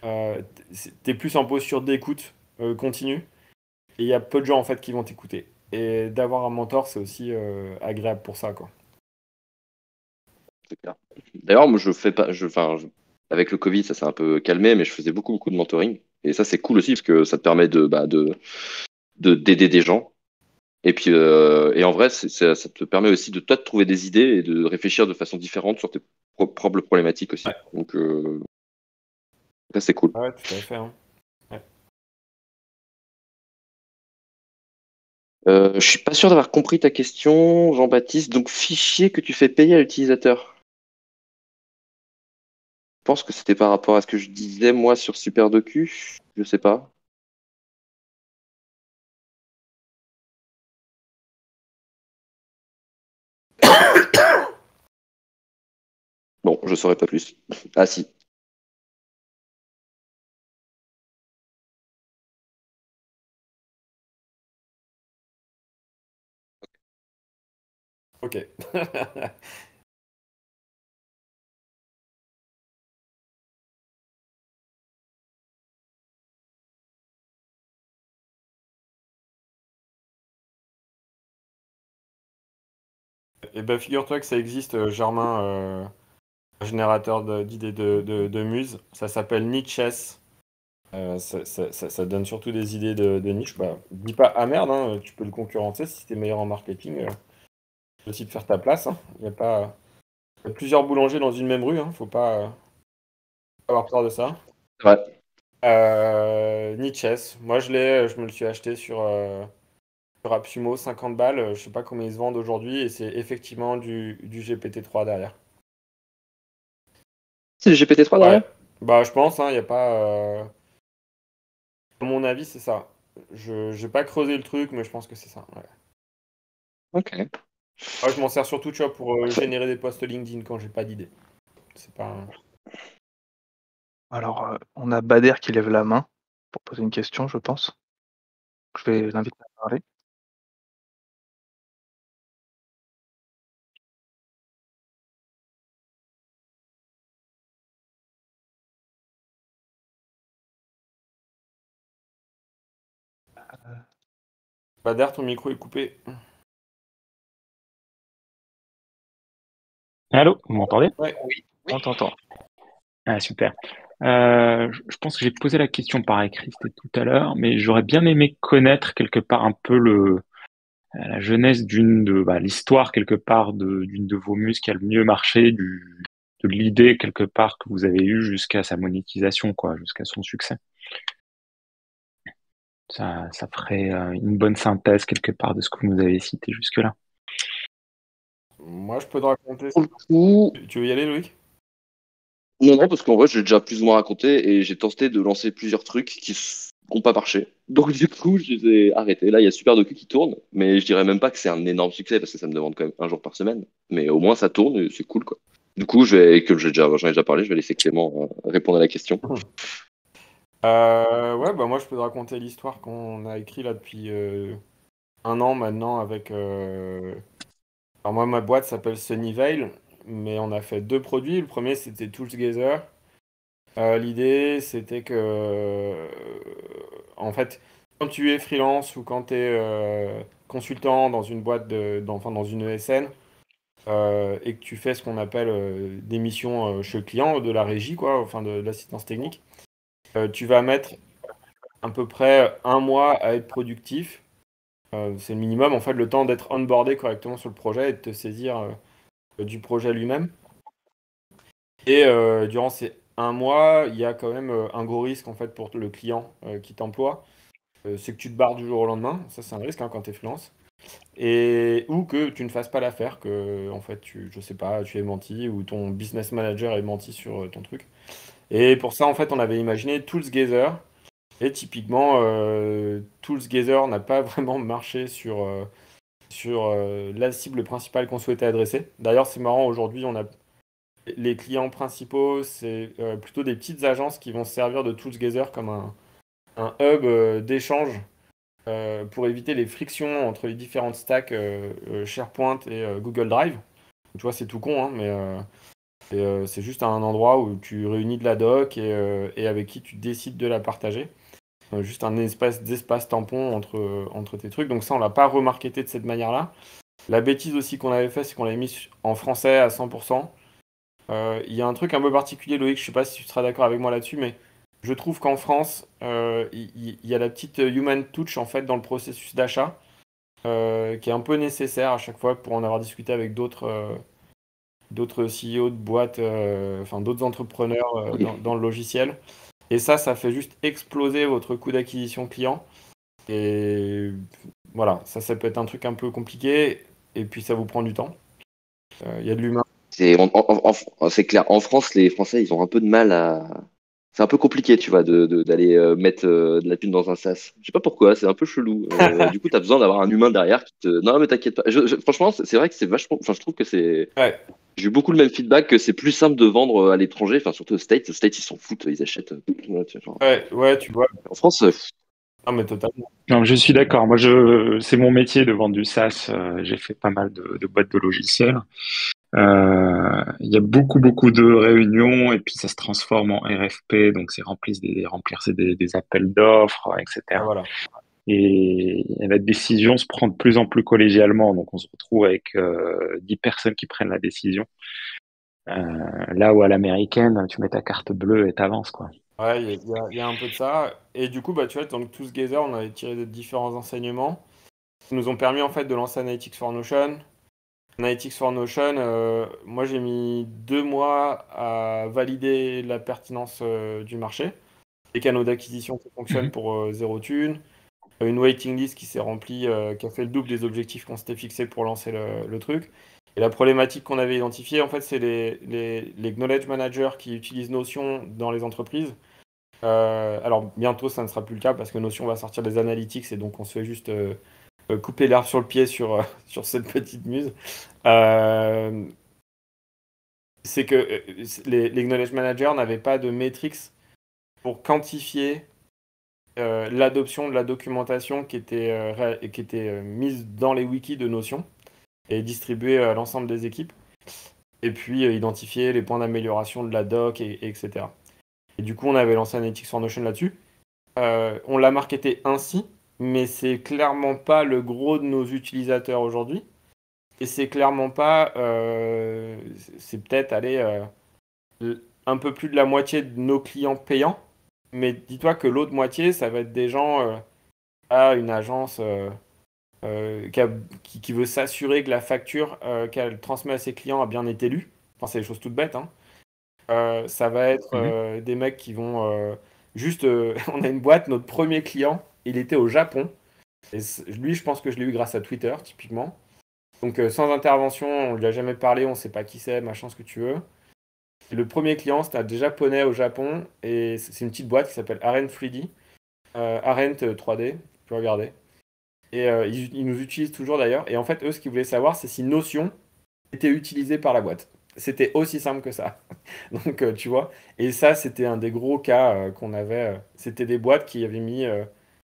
tu es plus en posture d'écoute continue, et il y a peu de gens, en fait, qui vont t'écouter. Et d'avoir un mentor, c'est aussi agréable pour ça, quoi. C'est clair. D'ailleurs, moi, je fais pas, avec le Covid, ça s'est un peu calmé, mais je faisais beaucoup, beaucoup de mentoring. Et ça, c'est cool aussi parce que ça te permet d'aider des gens. Et puis, et en vrai, ça te permet aussi de toi de trouver des idées et de réfléchir de façon différente sur tes propres problématiques aussi. Donc, ça, c'est cool. Ouais, tout à fait, hein. Ouais. Je suis pas sûr d'avoir compris ta question, Jean-Baptiste. Donc, fichier que tu fais payer à l'utilisateur. Je pense que c'était par rapport à ce que je disais moi sur SuperDocu. Je sais pas. Bon, je saurais pas plus. Ah si. Ok. Et ben, figure-toi que ça existe, Germain, un générateur d'idées de muse. Ça s'appelle Niches. Ça donne surtout des idées de niche. Bah, dis pas, ah merde, hein, tu peux le concurrencer si t'es meilleur en marketing. aussi de faire ta place. Hein. Il y a plusieurs boulangers dans une même rue. Faut pas avoir peur de ça. Ouais. Niches. Moi, je me le suis acheté sur AppSumo, 50 balles. Je sais pas combien ils se vendent aujourd'hui. Et c'est effectivement du GPT-3 derrière. C'est le GPT-3 Ouais. derrière? Bah, je pense. Il y a pas. À mon avis, c'est ça. Je n'ai pas creusé le truc, mais je pense que c'est ça. Ouais. Ok. Moi, je m'en sers surtout, tu vois, pour générer des posts LinkedIn quand j'ai pas d'idée. C'est pas. Alors, on a Bader qui lève la main pour poser une question, je pense. Je vais l'inviter à parler. Bader, ton micro est coupé. Allô, vous m'entendez? Ouais. Oui, on t'entend. Ah, super. Je pense que j'ai posé la question par écrit, c'était tout à l'heure, mais j'aurais bien aimé connaître quelque part un peu la jeunesse l'histoire quelque part d'une de vos muses qui a le mieux marché, de l'idée quelque part que vous avez eue jusqu'à sa monétisation, quoi, jusqu'à son succès. Ça ferait une bonne synthèse quelque part de ce que vous nous avez cité jusque-là. Moi, je peux te raconter. Pour le coup, Tu veux y aller, Loïc? non, parce qu'en vrai, j'ai déjà plus ou moins raconté et j'ai tenté de lancer plusieurs trucs qui n'ont pas marché. Donc, du coup, je les ai arrêtés. Là, il y a Super Docu qui tourne, mais je dirais même pas que c'est un énorme succès parce que ça me demande quand même un jour par semaine. Mais au moins, ça tourne et c'est cool, quoi. Du coup, j'en ai déjà parlé, je vais laisser Clément répondre à la question. Ouais, bah moi, je peux te raconter l'histoire qu'on a écrit là depuis un an maintenant avec. Alors, moi, ma boîte s'appelle Sunnyvale, mais on a fait deux produits. Le premier, c'était Toolsgather. L'idée, c'était que, en fait, quand tu es freelance ou quand tu es consultant dans une boîte enfin, dans une ESN, et que tu fais ce qu'on appelle des missions chez le client, de la régie, quoi, enfin de l'assistance technique, tu vas mettre à peu près un mois à être productif. C'est le minimum, en fait, le temps d'être onboardé correctement sur le projet et de te saisir du projet lui-même. Et durant ces un mois, il y a quand même un gros risque en fait pour le client qui t'emploie. C'est que tu te barres du jour au lendemain. Ça, c'est un risque quand tu es freelance. Ou que tu ne fasses pas l'affaire, que en fait, je sais pas, tu es menti ou ton business manager est menti sur ton truc. Et pour ça, en fait, on avait imaginé Toolsgather. Et typiquement, Toolsgather n'a pas vraiment marché sur la cible principale qu'on souhaitait adresser. D'ailleurs, c'est marrant, aujourd'hui, on a les clients principaux, c'est plutôt des petites agences qui vont se servir de Toolsgather comme un hub d'échange pour éviter les frictions entre les différentes stacks SharePoint et Google Drive. Tu vois, c'est tout con, hein, mais c'est juste un endroit où tu réunis de la doc et avec qui tu décides de la partager. Juste un espace d'espace tampon entre tes trucs. Donc ça, on l'a pas remarketé de cette manière-là. La bêtise aussi qu'on avait fait, c'est qu'on l'avait mis en français à 100%. Il y a un truc un peu particulier, Loïc, je sais pas si tu seras d'accord avec moi là-dessus, mais je trouve qu'en France, il y a la petite human touch en fait dans le processus d'achat, qui est un peu nécessaire à chaque fois pour en avoir discuté avec d'autres CEO de boîtes, enfin d'autres entrepreneurs dans le logiciel. Et ça fait juste exploser votre coût d'acquisition client. Et voilà, ça peut être un truc un peu compliqué, et puis ça vous prend du temps. Il y a de l'humain. C'est clair. En France, les Français, ils ont un peu de mal à. C'est un peu compliqué, tu vois, d'aller mettre de la thune dans un sas. Je sais pas pourquoi, c'est un peu chelou. Du coup, t'as besoin d'avoir un humain derrière qui te. Non, mais t'inquiète pas. Franchement, c'est vrai que c'est vachement. Enfin, je trouve que c'est. Ouais, J'ai eu beaucoup le même feedback que c'est plus simple de vendre à l'étranger, enfin surtout aux States. Aux States, ils s'en foutent, ils achètent. Ouais, tu vois, genre. ouais, tu vois. En France, Non, mais totalement. Non, je suis d'accord. Moi, c'est mon métier de vendre du SaaS. J'ai fait pas mal de boîtes de logiciels. Il y a beaucoup, beaucoup de réunions et puis ça se transforme en RFP, donc c'est remplir des appels d'offres, Ah, etc. voilà. Et la décision se prend de plus en plus collégialement, donc on se retrouve avec 10 personnes qui prennent la décision. Là où à l'américaine, tu mets ta carte bleue et t'avances, quoi. Ouais, il y a un peu de ça. Et du coup, bah, tu vois, dans le Toolsgather, on avait tiré de différents enseignements qui nous ont permis en fait de lancer Analytics for Notion. Analytics for Notion, moi j'ai mis 2 mois à valider la pertinence du marché, les canaux d'acquisition qui fonctionnent Mhm. pour 0 thune, une waiting list qui s'est remplie, qui a fait le double des objectifs qu'on s'était fixés pour lancer le truc. Et la problématique qu'on avait identifiée, en fait, c'est les knowledge managers qui utilisent Notion dans les entreprises. Alors bientôt, ça ne sera plus le cas parce que Notion va sortir des analytics et donc on se fait juste couper l'herbe sur le pied sur, sur cette petite muse. Euh, c'est que les knowledge managers n'avaient pas de métriques pour quantifier l'adoption de la documentation qui était mise dans les wikis de Notion et distribuée à l'ensemble des équipes. Et puis identifier les points d'amélioration de la doc, etc. Et du coup, on avait lancé Analytics for Notion là-dessus. On l'a marketé ainsi, mais c'est clairement pas le gros de nos utilisateurs aujourd'hui. Et c'est clairement pas. C'est peut-être aller un peu plus de la moitié de nos clients payants. Mais dis-toi que l'autre moitié, ça va être des gens à une agence qui, qui veut s'assurer que la facture qu'elle transmet à ses clients a bien été lue. Enfin, c'est des choses toutes bêtes, hein. Ça va être Mhm. des mecs qui vont juste. On a une boîte, notre premier client, il était au Japon. Et lui, je pense que je l'ai eu grâce à Twitter, typiquement. Donc, sans intervention, on lui a jamais parlé, on sait pas qui c'est, machin, ce que tu veux. Et le premier client, c'était des Japonais au Japon. Et c'est une petite boîte qui s'appelle Arent 3D. Arent 3D, tu peux regarder. Et ils nous utilisent toujours d'ailleurs. Et en fait, eux, ce qu'ils voulaient savoir, c'est si Notion était utilisé par la boîte. C'était aussi simple que ça. Donc, tu vois. Et ça, c'était un des gros cas qu'on avait. C'était des boîtes qui avaient mis,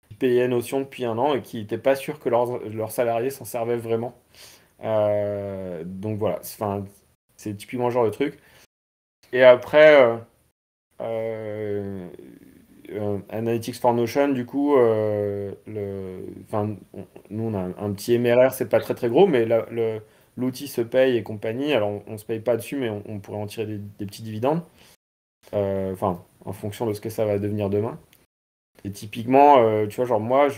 qui payaient Notion depuis un an et qui n'étaient pas sûrs que leurs salariés s'en servaient vraiment. Donc voilà. Enfin, c'est typiquement le genre de truc. Et après, euh, Analytics for Notion, du coup, enfin, nous, on a un petit MRR, c'est pas très très gros, mais l'outil se paye et compagnie. Alors, on se paye pas dessus, mais on pourrait en tirer des petits dividendes. Enfin, en fonction de ce que ça va devenir demain. Et typiquement, tu vois, genre moi,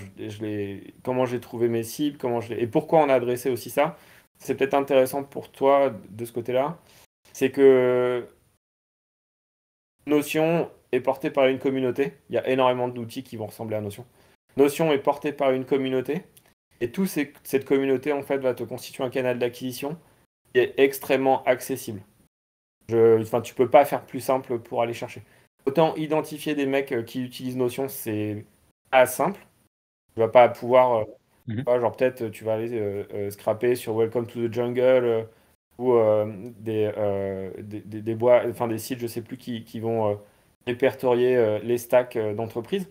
comment j'ai trouvé mes cibles, et pourquoi on a adressé aussi ça, c'est peut-être intéressant pour toi de ce côté-là. C'est que Notion est porté par une communauté. Il y a énormément d'outils qui vont ressembler à Notion. Notion est porté par une communauté. Et cette communauté, en fait, va te constituer un canal d'acquisition qui est extrêmement accessible. Enfin, tu peux pas faire plus simple pour aller chercher. Autant identifier des mecs qui utilisent Notion, c'est pas simple. Tu vas pas pouvoir, Mhm. genre peut-être tu vas aller scraper sur Welcome to the Jungle ou enfin, des sites, je sais plus, qui vont répertorier les stacks d'entreprises.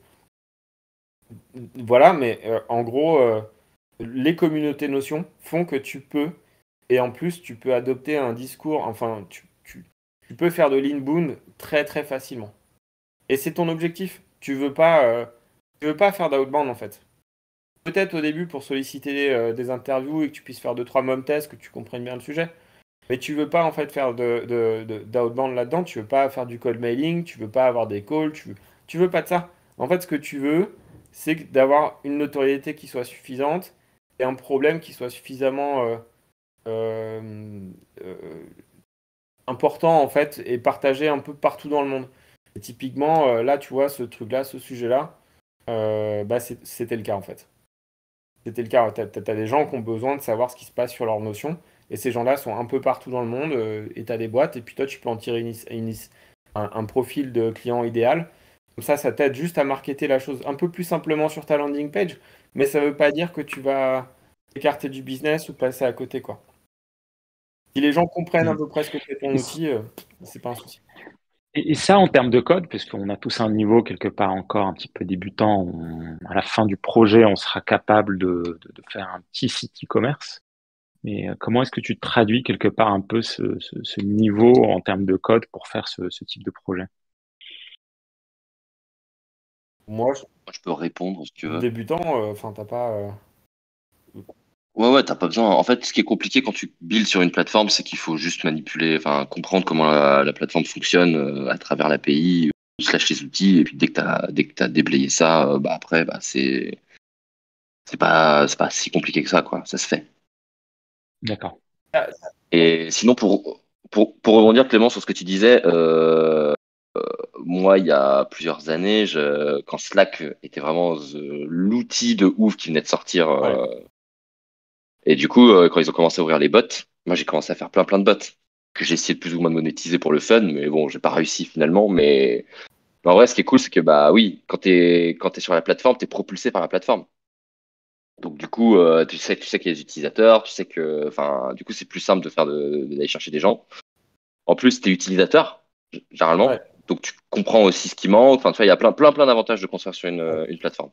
Voilà, mais en gros, les communautés Notion font que tu peux, et en plus, tu peux adopter un discours, enfin, tu peux faire de l'inbound très très facilement. Et c'est ton objectif. Tu veux pas faire d'outbound en fait. Peut-être au début pour solliciter des interviews et que tu puisses faire deux trois mock tests, que tu comprennes bien le sujet. Mais tu veux pas en fait faire d'outbound là-dedans. Tu veux pas faire du cold mailing. Tu veux pas avoir des calls. Tu veux pas de ça. En fait, ce que tu veux, c'est d'avoir une notoriété qui soit suffisante et un problème qui soit suffisamment euh, euh, important en fait et partagé un peu partout dans le monde. Et typiquement, là, tu vois, ce truc-là, ce sujet-là, bah, c'était le cas en fait. C'était le cas. T'as des gens qui ont besoin de savoir ce qui se passe sur leurs notions. Et ces gens-là sont un peu partout dans le monde. Et tu as des boîtes. Et puis toi, tu peux en tirer un profil de client idéal. Comme ça t'aide juste à marketer la chose un peu plus simplement sur ta landing page. Mais ça ne veut pas dire que tu vas écarter du business ou passer à côté, quoi. Si les gens comprennent à Mhm. peu près ce que c'est ton Et, outil, c'est pas un souci. et ça, en termes de code, parce qu'on a tous un niveau quelque part encore un petit peu débutant, à la fin du projet, on sera capable de faire un petit site e-commerce. Mais comment est-ce que tu traduis quelque part un peu ce niveau en termes de code pour faire ce type de projet? Moi, Je peux répondre si tu veux. débutant, enfin, t'as pas. Ouais, ouais, t'as pas besoin. En fait, ce qui est compliqué quand tu builds sur une plateforme, c'est qu'il faut juste manipuler, enfin, comprendre comment la plateforme fonctionne à travers l'API, slash les outils, et puis dès que t'as déblayé ça, bah après, bah c'est pas si compliqué que ça, quoi. Ça se fait. D'accord. Et sinon, pour rebondir, Clément, sur ce que tu disais, moi, il y a plusieurs années, quand Slack était vraiment l'outil de ouf qui venait de sortir, Ouais. et du coup, quand ils ont commencé à ouvrir les bots, moi, j'ai commencé à faire plein de bots que j'ai essayé de plus ou moins de monétiser pour le fun, mais bon, j'ai pas réussi finalement. Mais en vrai, ce qui est cool, c'est que bah oui, quand t'es sur la plateforme, t'es propulsé par la plateforme. Donc du coup, tu sais qu'il y a des utilisateurs, tu sais que, enfin, du coup, c'est plus simple d'aller chercher des gens. En plus, t'es utilisateur Ouais. généralement, donc tu comprends aussi ce qui manque. Enfin, tu vois, il y a plein d'avantages de construire sur Ouais. une plateforme.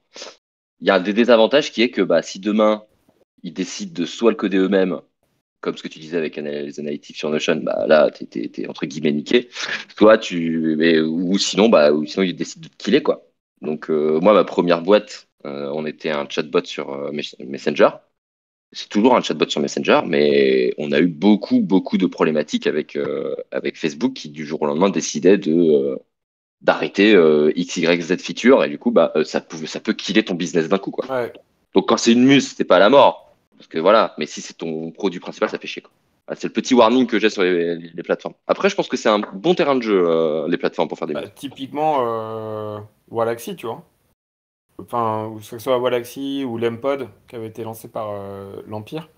Il y a des désavantages qui est que bah si demain ils décident de soit le coder eux-mêmes, comme ce que tu disais avec les analytics sur Notion, bah là, t'es entre guillemets niqué. Soit ou sinon ils décident de te killer, quoi. Donc, moi, ma première boîte, on était un chatbot sur Messenger. C'est toujours un chatbot sur Messenger, mais on a eu beaucoup de problématiques avec Facebook qui, du jour au lendemain, décidait d'arrêter X, Y, Z feature, et du coup, bah, ça peut killer ton business d'un coup, quoi. Ouais. Donc quand c'est une muse, c'est pas la mort. Parce que voilà, mais si c'est ton produit principal, ça fait chier, quoi. Ah, c'est le petit warning que j'ai sur les plateformes. Après, je pense que c'est un bon terrain de jeu, les plateformes, pour faire des Bah, muses. typiquement, Wallaxy, tu vois. Enfin, ou que ce soit Wallaxy ou Lempod, qui avait été lancé par l'Empire.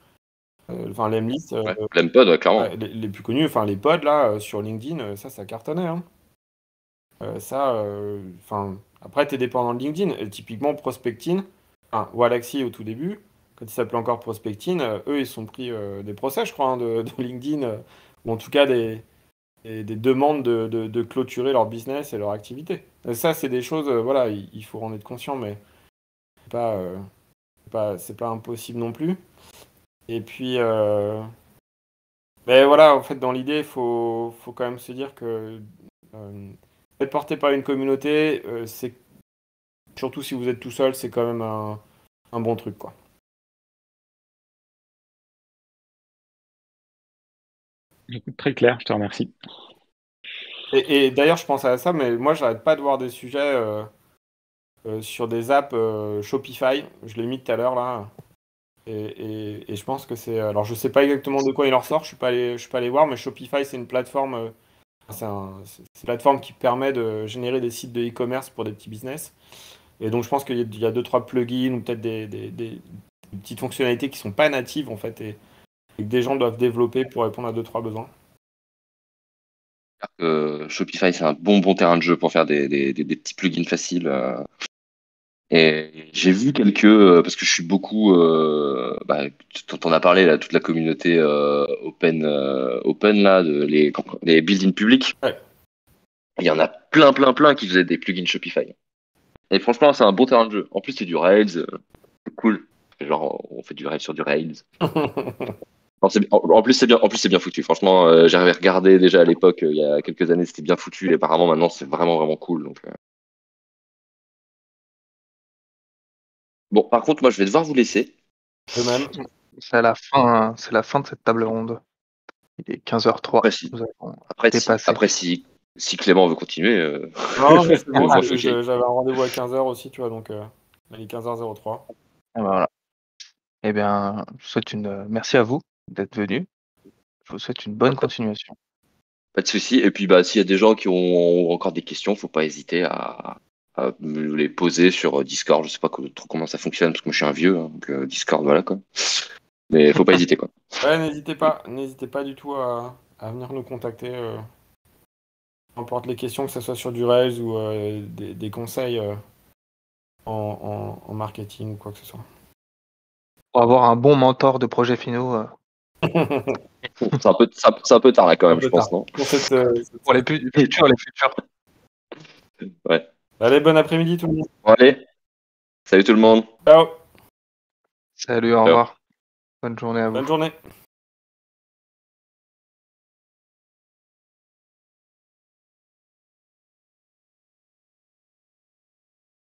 Enfin, Lemlist, Ouais, l'Empod, ouais, clairement. ouais, les plus connus, enfin les pods là, sur LinkedIn, ça cartonnait, hein. Enfin, après, t'es dépendant de LinkedIn. Et typiquement, Prospectin, enfin, Wallaxy au tout début, quand il s'appelait encore Prospectin, eux, ils sont pris des procès, je crois, hein, de LinkedIn, ou en tout cas des demandes de clôturer leur business et leur activité. Ça, c'est des choses, voilà, il faut en être conscient, mais c'est pas, c'est pas impossible non plus. Et puis, mais voilà, en fait, dans l'idée, faut quand même se dire que être porté par une communauté, c'est surtout si vous êtes tout seul, c'est quand même un bon truc, quoi. Écoute, très clair, je te remercie. Et d'ailleurs, je pense à ça, mais moi, j'arrête pas de voir des sujets sur des apps Shopify. Je l'ai mis tout à l'heure là. Et je pense que c'est. Alors, je sais pas exactement de quoi il en ressort. Je suis pas allé voir, mais Shopify, c'est une plateforme. C'est une plateforme qui permet de générer des sites de e-commerce pour des petits business. Et donc, je pense qu'il y a deux, trois plugins ou peut-être des petites fonctionnalités qui sont pas natives en fait et que des gens doivent développer pour répondre à deux, trois besoins. Shopify, c'est un bon terrain de jeu pour faire des petits plugins faciles. Et j'ai vu parce que je suis beaucoup, bah, t'en as parlé là, toute la communauté open là, les buildings publics. Ouais. Il y en a plein qui faisaient des plugins Shopify. Et franchement, c'est un bon terrain de jeu. En plus, c'est du Rails, c'est cool. Genre, on fait du Rails sur du Rails. En plus, c'est bien foutu. Franchement, j'avais regardé déjà à l'époque, il y a quelques années, c'était bien foutu. Et apparemment, maintenant, c'est vraiment cool. Donc, bon, par contre, moi, je vais devoir vous laisser. De même. C'est la fin de cette table ronde. Il est 15h03. Après, si, Nous avons après, si, dépassé. après, si, si Clément veut continuer, Non, mais c'est bon, moi, je suis OK. j'avais un rendez-vous à 15h aussi, tu vois, donc il est 15h03. Ah bah voilà. Eh bien, je vous souhaite merci à vous d'être venus. Je vous souhaite une bonne continuation. Pas de souci. Et puis, bah, s'il y a des gens qui ont encore des questions, faut pas hésiter à me les poser sur Discord. Je sais pas trop comment ça fonctionne, parce que moi, je suis un vieux, hein, donc Discord, voilà, quoi. Mais faut pas hésiter, quoi. Ouais, n'hésitez pas du tout à venir nous contacter. Peu importe les questions, que ce soit sur du Rails ou des conseils en marketing ou quoi que ce soit. Pour avoir un bon mentor de projets finaux, C'est un peu tard, là, quand Un même, je peu tard. pense, non? Pour pour les futurs, les futurs. Ouais. Allez, bon après-midi tout le monde. Bon, allez. Salut tout le monde. Ciao. Salut, au Ciao. revoir. Bonne journée à vous. Bonne journée.